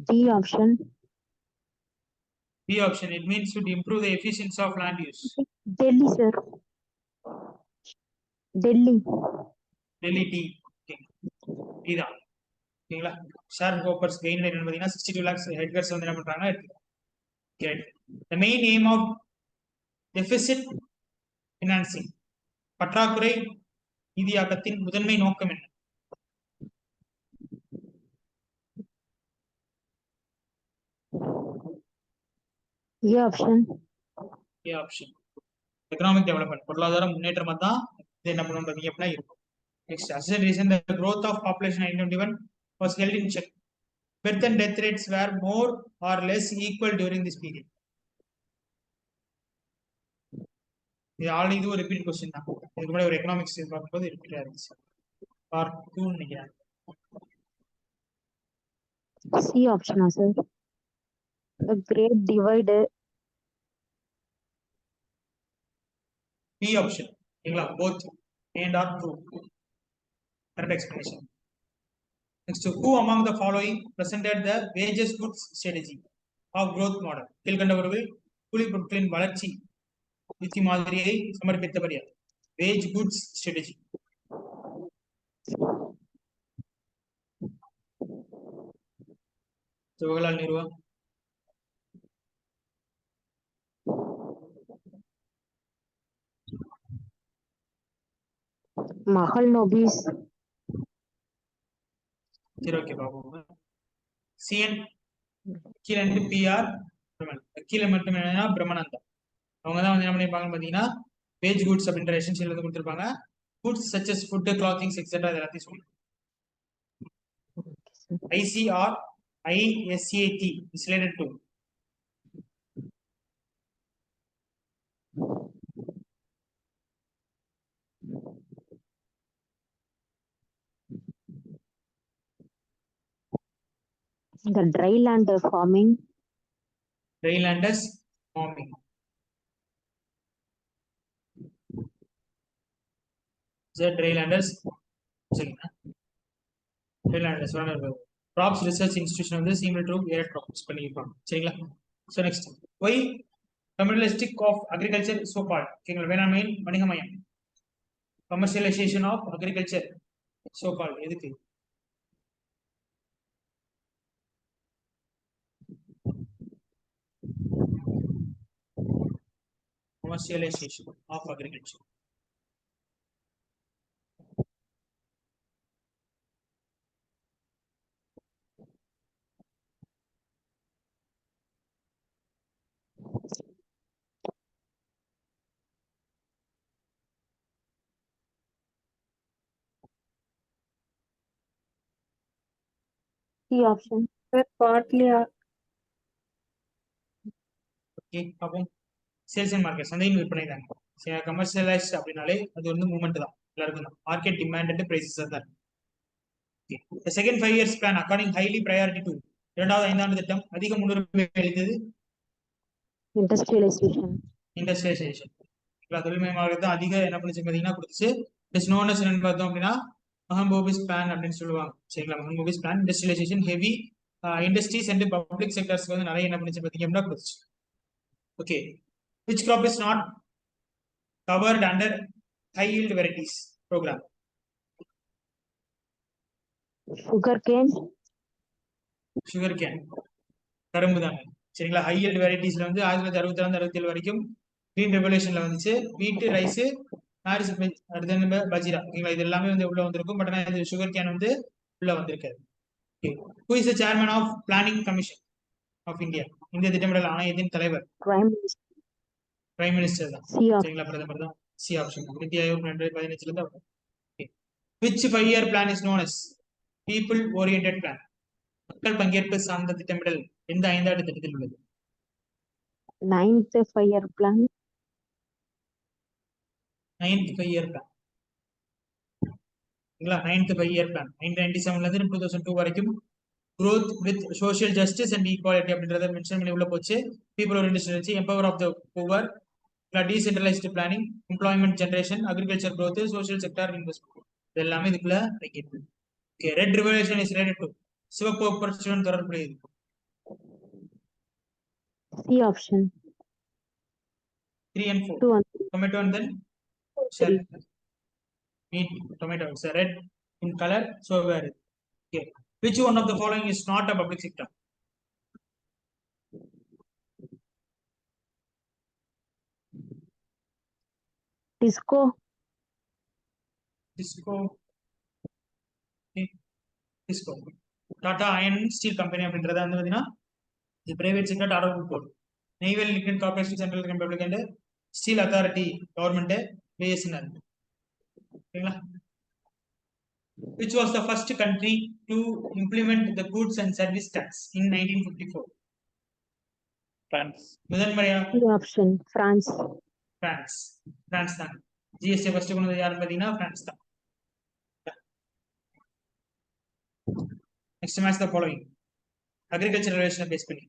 D option. B option. It means to improve the efficiency of land use. Delhi, sir. Delhi. Delhi T. இதுதான். ஓகேங்களா? ஷேர் ஹோப்பர்ஸ் கெயின் என்ன பார்த்தீங்கன்னா 62 lakhs ஹெட்கர்ஸ் வந்து என்ன பண்றாங்க எடுத்துக்கலாம். The main aim of deficit financing. பற்றாக்குறை நிதியாக்கத்தின் முதன்மை நோக்கம் என்ன? A option. A option. Economic development. பொருளாதார முன்னேற்றமா தான் இது என்ன பண்ணுவோம் பார்த்தீங்க அப்படின்னா இருக்கும். Next, as a reason, the growth of population in 1921 was held in check. Birth and death rates were more or less equal during this period. இது already இது ஒரு ரிப்பீட் கொஸ்டின் தான். இதுக்கு முன்னாடி ஒரு எக்கனாமிக்ஸ் பார்க்கும்போது ரிப்பீட் ஆயிருச்சு. பார்ட் 2 நினைக்கிறேன். C option, sir. The Great Divide. B option. ஓகேங்களா? both and are true. Correct explanation. Next, who among the following presented the wages goods strategy of growth model? கீழ்கண்டவர்கள் கூலி பொருட்களின் வளர்ச்சி யுக்தி மாதிரியை சமர்ப்பித்தவர் யார்? Wage goods strategy. ஜவஹர்லால் நேருவா? Mahalanobis. சரி, okay பாப்போம். சிஎன் கீழே வந்து PR கீழே மட்டும் என்னன்னா பிரம்மனந்தா. அவங்க தான் வந்து என்ன பண்ணிருப்பாங்கன்னு பாத்தீங்கன்னா வேஜ் குட்ஸ் அப்படின்ற எசென்ஷியல் வந்து கொடுத்துருப்பாங்க. Goods such as food, clothings etcetera எல்லாத்தையும் சொல்லுங்க. ICR ISAT is related to The dryland farming. drylanders farming. The drylanders சரிங்களா? drylanders crops research institution வந்து similar to air crops பண்ணிருப்பாங்க. சரிங்களா? So next, why commercialistic of agriculture so called? ஓகேங்களா? வேளாண்மையின் வணிகமயம். commercialization of agriculture so called எதுக்கு? commercialization of agriculture. C option. Sir, partly okay பாப்போம். Sales and market சந்தையின் விற்பனை தான். Commercialise அப்படின்னாலே அது வந்து மூவ்மெண்ட் தான். எல்லாருக்கும் தான். மார்க்கெட் டிமாண்ட் அண்ட் பிரைசஸ் தான். The second 5 years plan according highly priority to இரண்டாவது ஐந்தாண்டு திட்டம் அதிக முன்னுரிமை அளித்தது இண்டஸ்ட்ரியலைசேஷன். இண்டஸ்ட்ரியலைசேஷன். தொழில்மயமாகிறது அதிக என்ன பண்ணுச்சு பார்த்தீங்கன்னா கொடுத்துச்சு. இட்ஸ் நோன் அஸ் என்னன்னு பார்த்தோம் அப்படின்னா மஹம்போபிஸ் பிளான் அப்படின்னு சொல்லுவாங்க. சரிங்களா, Mahalanobis plan industrialization heavy industries and public செக்டர்ஸ்க்கு வந்து நிறைய என்ன பண்ணுச்சு பார்த்தீங்க அப்படின்னா கொடுத்துச்சு. Okay, which crop is not covered under high yield varieties program? Sugar cane. Sugar cane, கரும்பு தாங்க. சரிங்களா, ஹை yield வெரைட்டிஸ்ல வந்து 1962-67 வரைக்கும் கிரீன் ரெவல்யூஷன்ல வந்துச்சு. வீட்டு, ரைஸ், நாரிஸ், அடுத்து பஜிரா, ஓகேங்களா, இது எல்லாமே வந்து உள்ள வந்திருக்கும். பட் ஆனால் இது சுகர் கேன் வந்து உள்ள வந்திருக்காது. Who is the chairman of Planning Commission of India? இந்திய திட்டமிடல் ஆணையத்தின் தலைவர் பிரைம் மினிஸ்டர் தான். சரிங்களா, பிரதமர் தான். C option. நிதி ஆயோக் 2015 இருந்து. Which 5 year plan is known as people oriented plan? மக்கள் பங்கேற்பு சார்ந்த திட்டமிடல் எந்த ஐந்தாண்டு திட்டத்தில் உள்ளது? 9th 5 year plan. 9th 5 year plan. 9th 5 year plan 1997 இருந்து 2002 வரைக்கும் growth with social justice and equality அப்படின்றத மென்ஷன் பண்ணி உள்ள போச்சு. people oriented இருந்துச்சு. empower of the poor, decentralized planning, employment generation, agriculture growth, social sector investment, இது எல்லாமே இதுக்குள்ள வைக்கிறது. Okay, red revolution is related to சிவப்பு புரட்சியுடன் தொடர்புடையது. C option. 3 and 4 tomato and then meat. Tomato is red in color, so where? Okay, which one of the following is not a public sector? TISCO. Tata iron steel company அப்படின்றத வந்து பார்த்தீங்கன்னா இது private sector. Tata port, Neyveli lignite corporation, central republic and steel authority government, BSNL. ஓகேங்களா. Which was the first country to implement the goods and service tax in 1954? France. முதன்முறையா option France. France தான். GST first கொண்டு வந்தது யாருன்னு பார்த்தீங்கன்னா France தான். Next match the following. Agriculture relation base பண்ணி.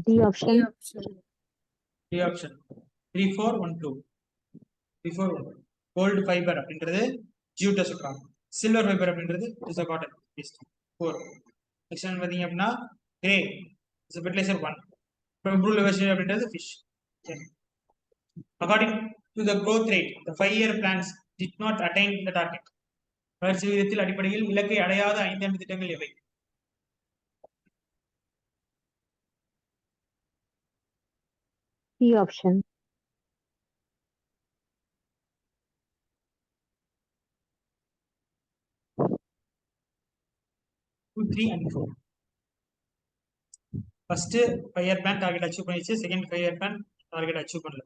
D option. 3 4 1 2. 3 4 1. Gold fibre அப்படின்றது ஜூட்டை சொல்றாங்க. சில்வர் ஃபைபர் அப்படின்றது is a cotton based. 4. Next என்ன பாத்தீங்க அப்படின்னா grey is a fertilizer 1. Blue vegetable அப்படின்றது fish. According to the growth rate, the 5 year plans did not attain the target. வளர்ச்சி விகிதத்தில் அடிப்படையில் இலக்கை அடையாத 5 ஆண்டு திட்டங்கள் எவை? C option. 2 3 and 4. First 5 year plan target achieve பண்ணிச்சு. Second 5 year plan target achieve பண்ணல.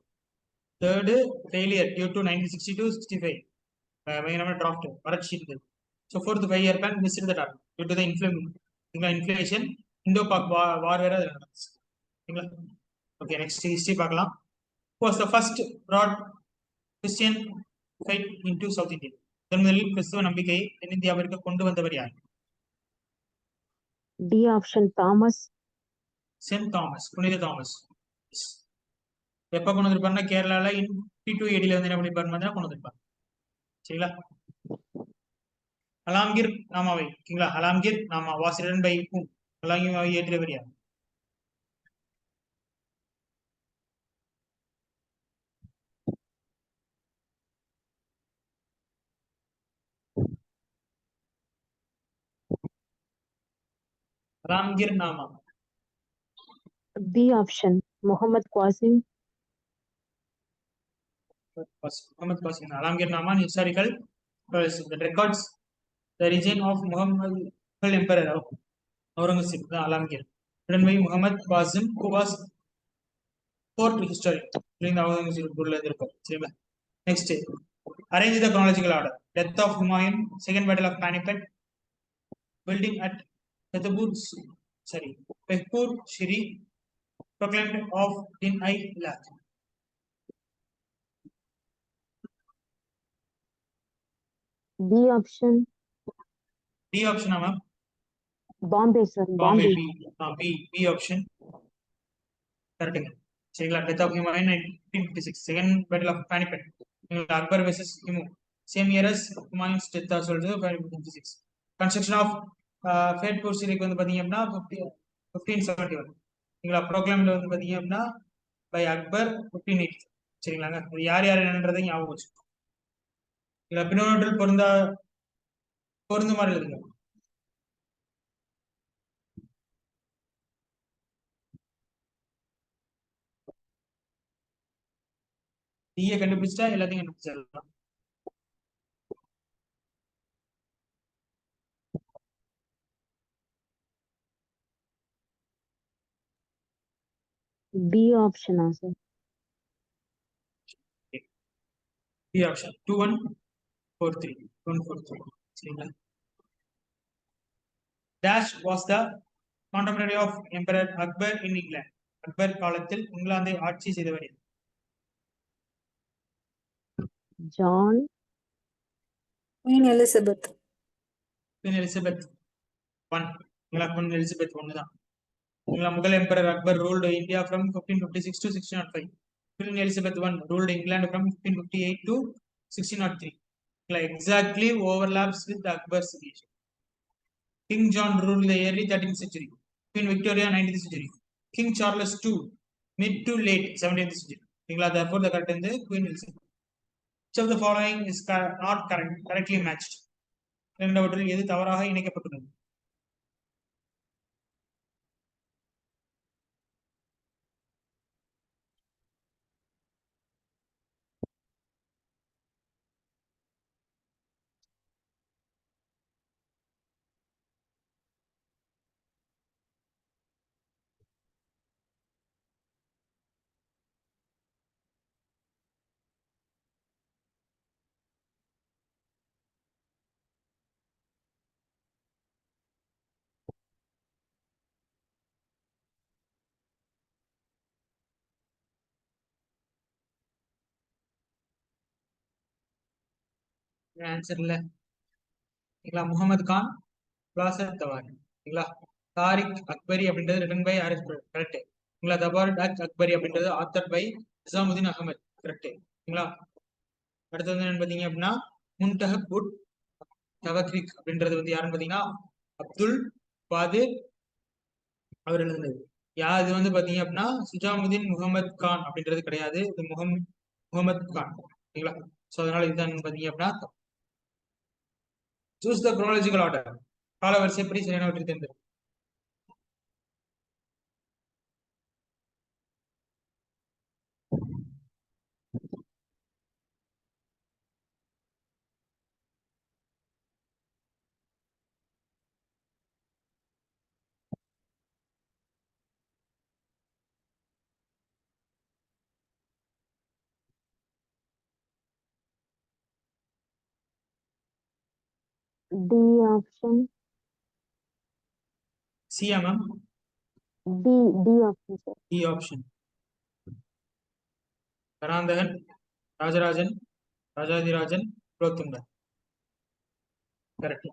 Third failure due to 1962-65 பயங்கரமான டிராஃப்ட் வறட்சி இருந்தது. So fourth 5 year plan missed the target due to the inflation. இந்தோ பாக் வார் வேற அதில் நடந்துச்சு. ஓகேங்களா. ஓகே, நெக்ஸ்ட் ஹிஸ்டரி பார்க்கலாம். was the first broad Christian faith into South India? முதலில் கிறிஸ்துவ நம்பிக்கையை தென்னிந்தியாவிற்கு கொண்டு வந்தவர் யார்? D option Thomas. Saint Thomas, புனித தாமஸ். எப்ப கொண்டு வந்திருப்பாருன்னா கேரளால 52 AD வந்து என்ன பண்ணிருப்பாரு கொண்டு வந்திருப்பாரு. சரிங்களா. அலாம்கீர் நாமாவை, ஓகேங்களா, அலாம்கீர் நாமா was written by whom? Alamgir இயற்றியவர் யார்? Alamgir Nama. B option Muhammad Qasim. Muhammad Qasim. Alamgir Nama historical that records the reign of Muhammad emperor Aurangzeb, the Alamgir, written by Muhammad Qasim, who was court historian during the Aurangzeb rule. Next, arrange the chronological order. Death of Humayun, Second Battle of Panipat, building at Pehpur Shri, proclaimed of din I Lat. B option. D option ma'am. Bombay, sir. Bombay Bombay. B option. கரெக்டுங்க. சரிங்களா? Death of Humayun 1956 second battle of Panipat. Akbar versus Hemu same year as Humayun's death சொல்றது 1956. Construction of ஃபேட்பூர் சிலைக்கு வந்து பாத்தீங்க அப்படின்னா 1571. சரிங்களா? ப்ரோக்ளாம்ல வந்து பாத்தீங்க அப்படின்னா பை அக்பர் 1580. சரிங்களாங்க? அது யார் யார் என்னன்றதை ஞாபகம் வச்சு இல்ல பின்னோட்டில் பொருந்துமாறு எழுதுங்க. டீயை கண்டுபிடிச்சா எல்லாத்தையும் கண்டுபிடிச்சிடலாம். B option, sir. B option 2143 143. சரிங்களா? Dash was the contemporary of Emperor Akbar in England. Akbar காலத்தில் இங்கிலாந்தை ஆட்சி செய்தவர் யார்? John. Queen Elizabeth. Queen Elizabeth I. Queen Elizabeth I தான். Mughal Emperor Akbar ruled India from 1556 to 1605. Queen Elizabeth I ruled England from 1558 to 1603. Exactly overlaps with Akbar's age. King John ruled the early 13th century. Queen Victoria 19th century. King Charles II mid to late 17th century. Therefore, the correct is Queen Elizabeth. Which of the following is not correctly matched? இரண்டவற்றில் எது தவறாக இணைக்கப்பட்டுள்ளது? Answer இல்ல. முகமது கான் பிளாசர் தவாரி. தாரிக் அக்பரி அப்படின்றது written by R correct. தபார் டாக் அக்பரி அப்படின்றது author by Nizamuddin Ahmad correct. அடுத்தது வந்து என்னன்னு பாத்தீங்க அப்படின்னா முன்தஹப் உட் தவக்ரிக் அப்படின்றது வந்து யாருன்னு பாத்தீங்கன்னா அப்துல் பாதிர் அவர் எழுதுனது. இது வந்து பாத்தீங்க அப்படின்னா சுஜாமுதீன் முகமது கான் அப்படின்றது கிடையாது. இது முகமது கான். சரிங்களா? சோ அதனால இதுதான் பாத்தீங்க அப்படின்னா சூஸ் த குரோனாலஜிக்கல் ஆர்டர். கால வரிசைப்படி சரியானவற்றை தேர்ந்தெடு. D option. சியா ma'am? D option, sir. D option. Parantakan, Rajarajan, Rajadhirajan, Kulothungan. Correct.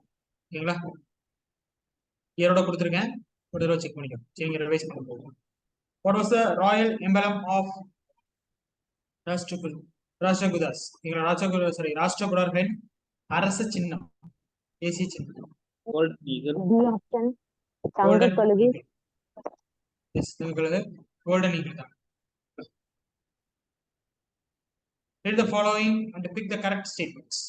ஓகேங்களா? இயரோட கொடுத்துருக்கேன். ஒரு தடவை செக் பண்ணிக்கோ. சரிங்க, ரிவைஸ் பண்ண போகும். What was the royal emblem of Rashtrakutas? ராஷ்டிரகுடார்களின் அரச சின்னம், தேசிய சின்னம். D option. தங்க கழுகு. கோல்டன் ஈகிள் தான். Read the following and pick the correct statements.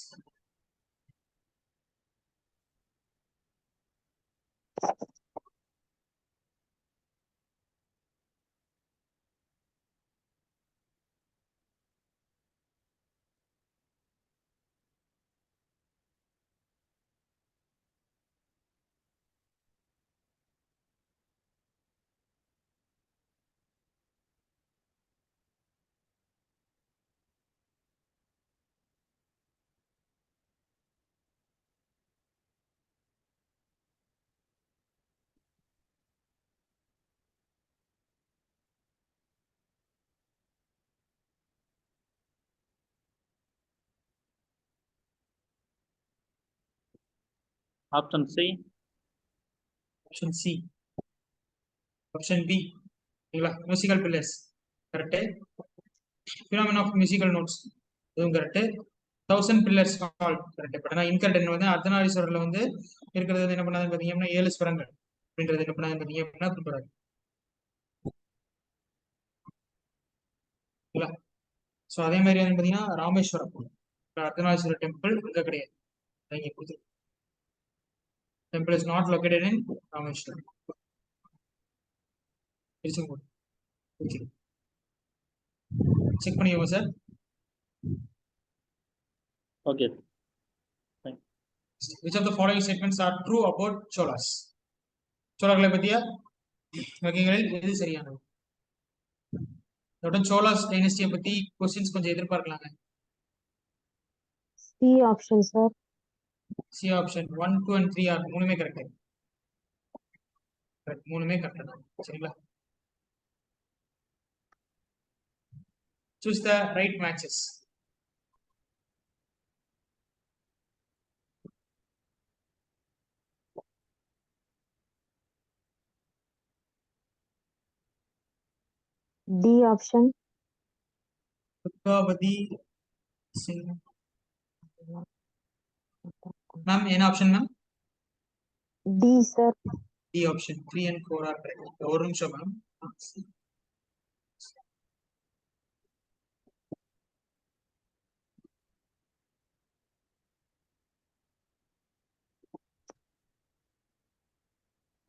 Option C. Option C. Option B. ஓகேங்களா, musical pillars correct. Phenomena of musical notes இதுவும் correct. 1000 pillars hall correct. But ஆனால் இன்கரெக்ட் வந்து அர்த்தநாரீஸ்வரர்ல வந்து இருக்கிறது வந்து என்ன பண்ணாதுன்னு பார்த்தீங்கன்னா 7 ஸ்வரங்கள் அப்படின்றது என்ன பண்ணாதுன்னு பார்த்தீங்க அப்படின்னா குறிப்பிடாது. ஸோ அதே மாதிரி வந்து பார்த்தீங்கன்னா ராமேஸ்வரம் அர்த்தநாரீஸ்வரர் டெம்பிள் இங்கே கிடையாது. இங்கே கொடுத்து temple is not located in Rameswaram, Tiruchengode. Okay, check பண்ணிக்கோங்க sir. Okay. Which of the following statements are true about Cholas? சோழர்களை பற்றிய வகைகளில் எது சரியானது? இதோட சோலாஸ் டைனஸ்டியை பத்தி கொஸ்டின்ஸ் கொஞ்சம் எதிர்பார்க்கலாங்க. C option sir. C option 1, 2 and 3 are மூணுமே கரெக்ட். மூணுமே கரெக்ட் தான். சரிங்களா, choose the right matches. D option. Durgavati Singh. Ma'am என்ன option ma'am? D sir. D option 3 and 4 are correct. ஒரு நிமிஷம் ma'am.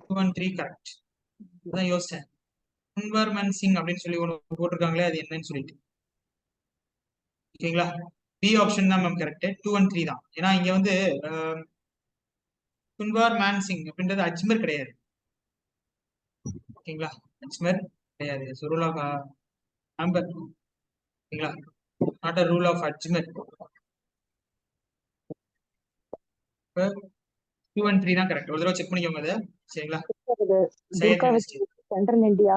Two and three correct. அதான் யோசிச்சேன், குன்வர்மன் சிங் அப்படின்னு சொல்லி ஒன்று போட்டிருக்காங்களே அது என்னன்னு சொல்லிட்டு. ஓகேங்களா, பி ஆப்ஷன் தான் மேம் கரெக்ட். 2 and 3 தான். ஏன்னா இங்க வந்து குன்வார் மேன் சிங் அப்படின்றது அஜ்மர் கிடையாது. ஓகேங்களா, அஜ்மர் கிடையாது. So rule of Amber. ஓகேங்களா, not a rule of Ajmer. 2 and 3 தான் கரெக்ட். ஒரு தடவை செக் பண்ணிக்கோங்க அதை. சரிங்களா, சையத் டைனஸ்டி. சென்ட்ரல் இந்தியா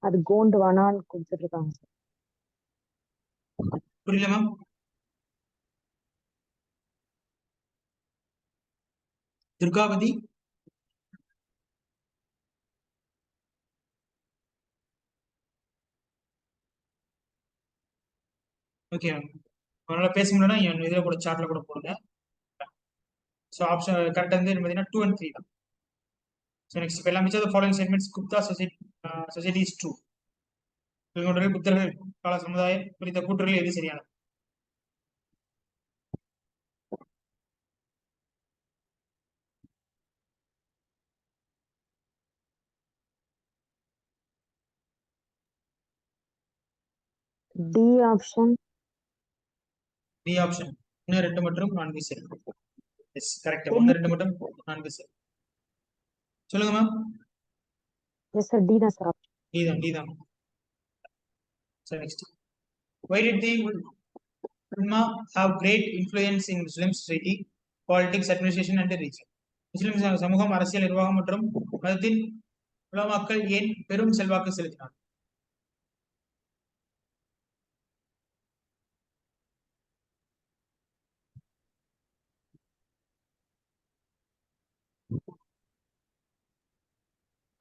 அது கோண்டுவானான்னு கொடுத்துருக்காங்க. புரியல மேம். Durgavati okay ma'am. அதனால பேச முடியலன்னா இதில் கூட சார்ட்ல கூட போடுங்க. ஸோ ஆப்ஷன் கரெக்ட் வந்து பார்த்தீங்கன்னா 2 and 3 தான். ஸோ நெக்ஸ்ட் இப்போ எல்லாம் மிச்சம் following statements Gupta society is true. புத்தர்கள் கால சமுதாயம் குறித்த கூற்றுகள் எது சரியானது? D option. டி ஆப்ஷன் 1, 2 மற்றும் 4 சரி. Yes correct. 1, 2 மற்றும் 4 சரி. சொல்லுங்க மேம். எஸ் சார், டி தான் சார். டி தான். So next, why did the ulama have great influence in Muslim society, politics, administration and religion? முஸ்லிம் சமூகம், அரசியல், நிர்வாகம் மற்றும் மதத்தின் உலமாக்கள் ஏன் பெரும் செல்வாக்கு செலுத்தினார்?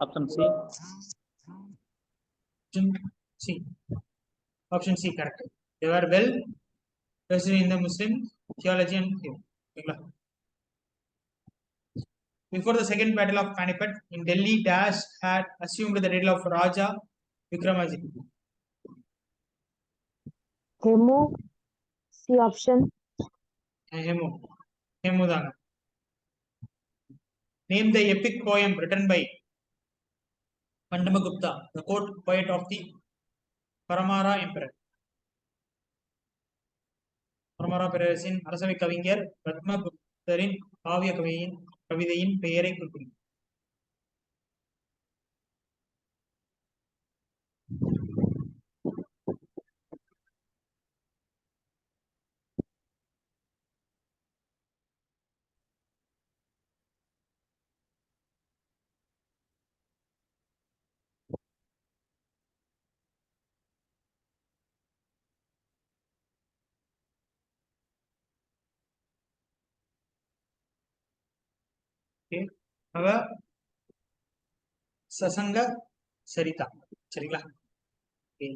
Option C. C. Option C correct. They were well versed in the Muslim theology and theory. Okay. Before the second battle of Panipat in Delhi, Dash had assumed the title of Raja Vikramaditya. ஹெமோ. C option. Hemudana. Name the epic poem written by Pandamagupta, the court poet of the Paramara Emperor. பரமரா பேரரசின் அரசவை கவிஞர் பத்மகுப்தரின் காவிய கவிதையின் பெயரை குறிப்பிடும். அவ சசங்க சரிதா. சரிங்களா?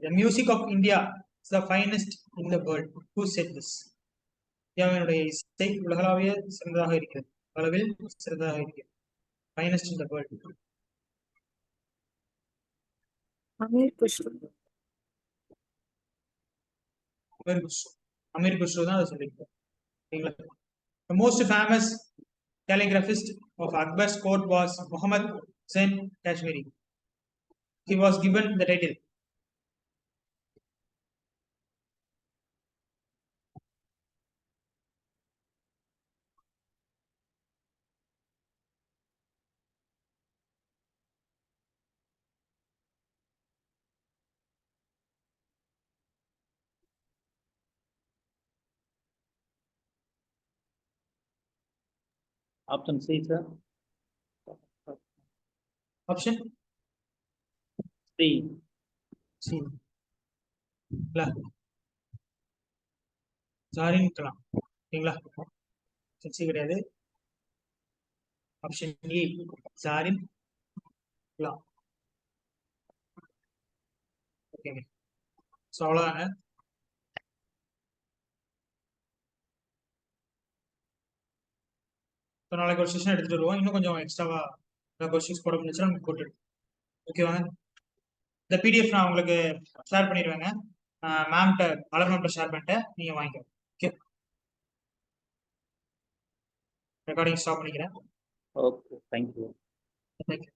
The music of India is the finest in the world. Who said this? இந்தியாவினுடைய இசை உலகளாவிய சிறந்ததாக இருக்கிறது. அளவில் சிறந்ததாக இருக்கிறது. Finest in the world. Amir Khusro. Amir Khusrau. Amir Khusrau தான் அதை சொல்லியிருக்காரு. சரிங்களா? The most famous calligraphist of Akbar's court was Muhammad Hussain Kashmiri. He was given the title. Option C, sir. Option C. C. ஜாரின் Kalam. சரிங்களா? சி கிடையாது. Option A Zarin Kalam. ஓகேங்க. So அவ்வளோதாங்க. இப்போ நாளைக்கு ஒரு செஷன் எடுத்துட்டு வருவோம். இன்னும் கொஞ்சம் எக்ஸ்ட்ராவா கொஸ்டின்ஸ் போட முடிஞ்சுன்னா நமக்கு போட்டு ஓகேவாங்க. இந்த பிடிஎஃப் நான் உங்களுக்கு ஷேர் பண்ணிடுவேங்க. மேம்கிட்ட மலர் மேம்கிட்ட ஷேர் பண்ணிட்டு நீங்கள் வாங்கிக்கோங்க. ஓகே, ரெக்கார்டிங் ஸ்டாப் பண்ணிக்கிறேன். Okay, thank you. தேங்க்யூ.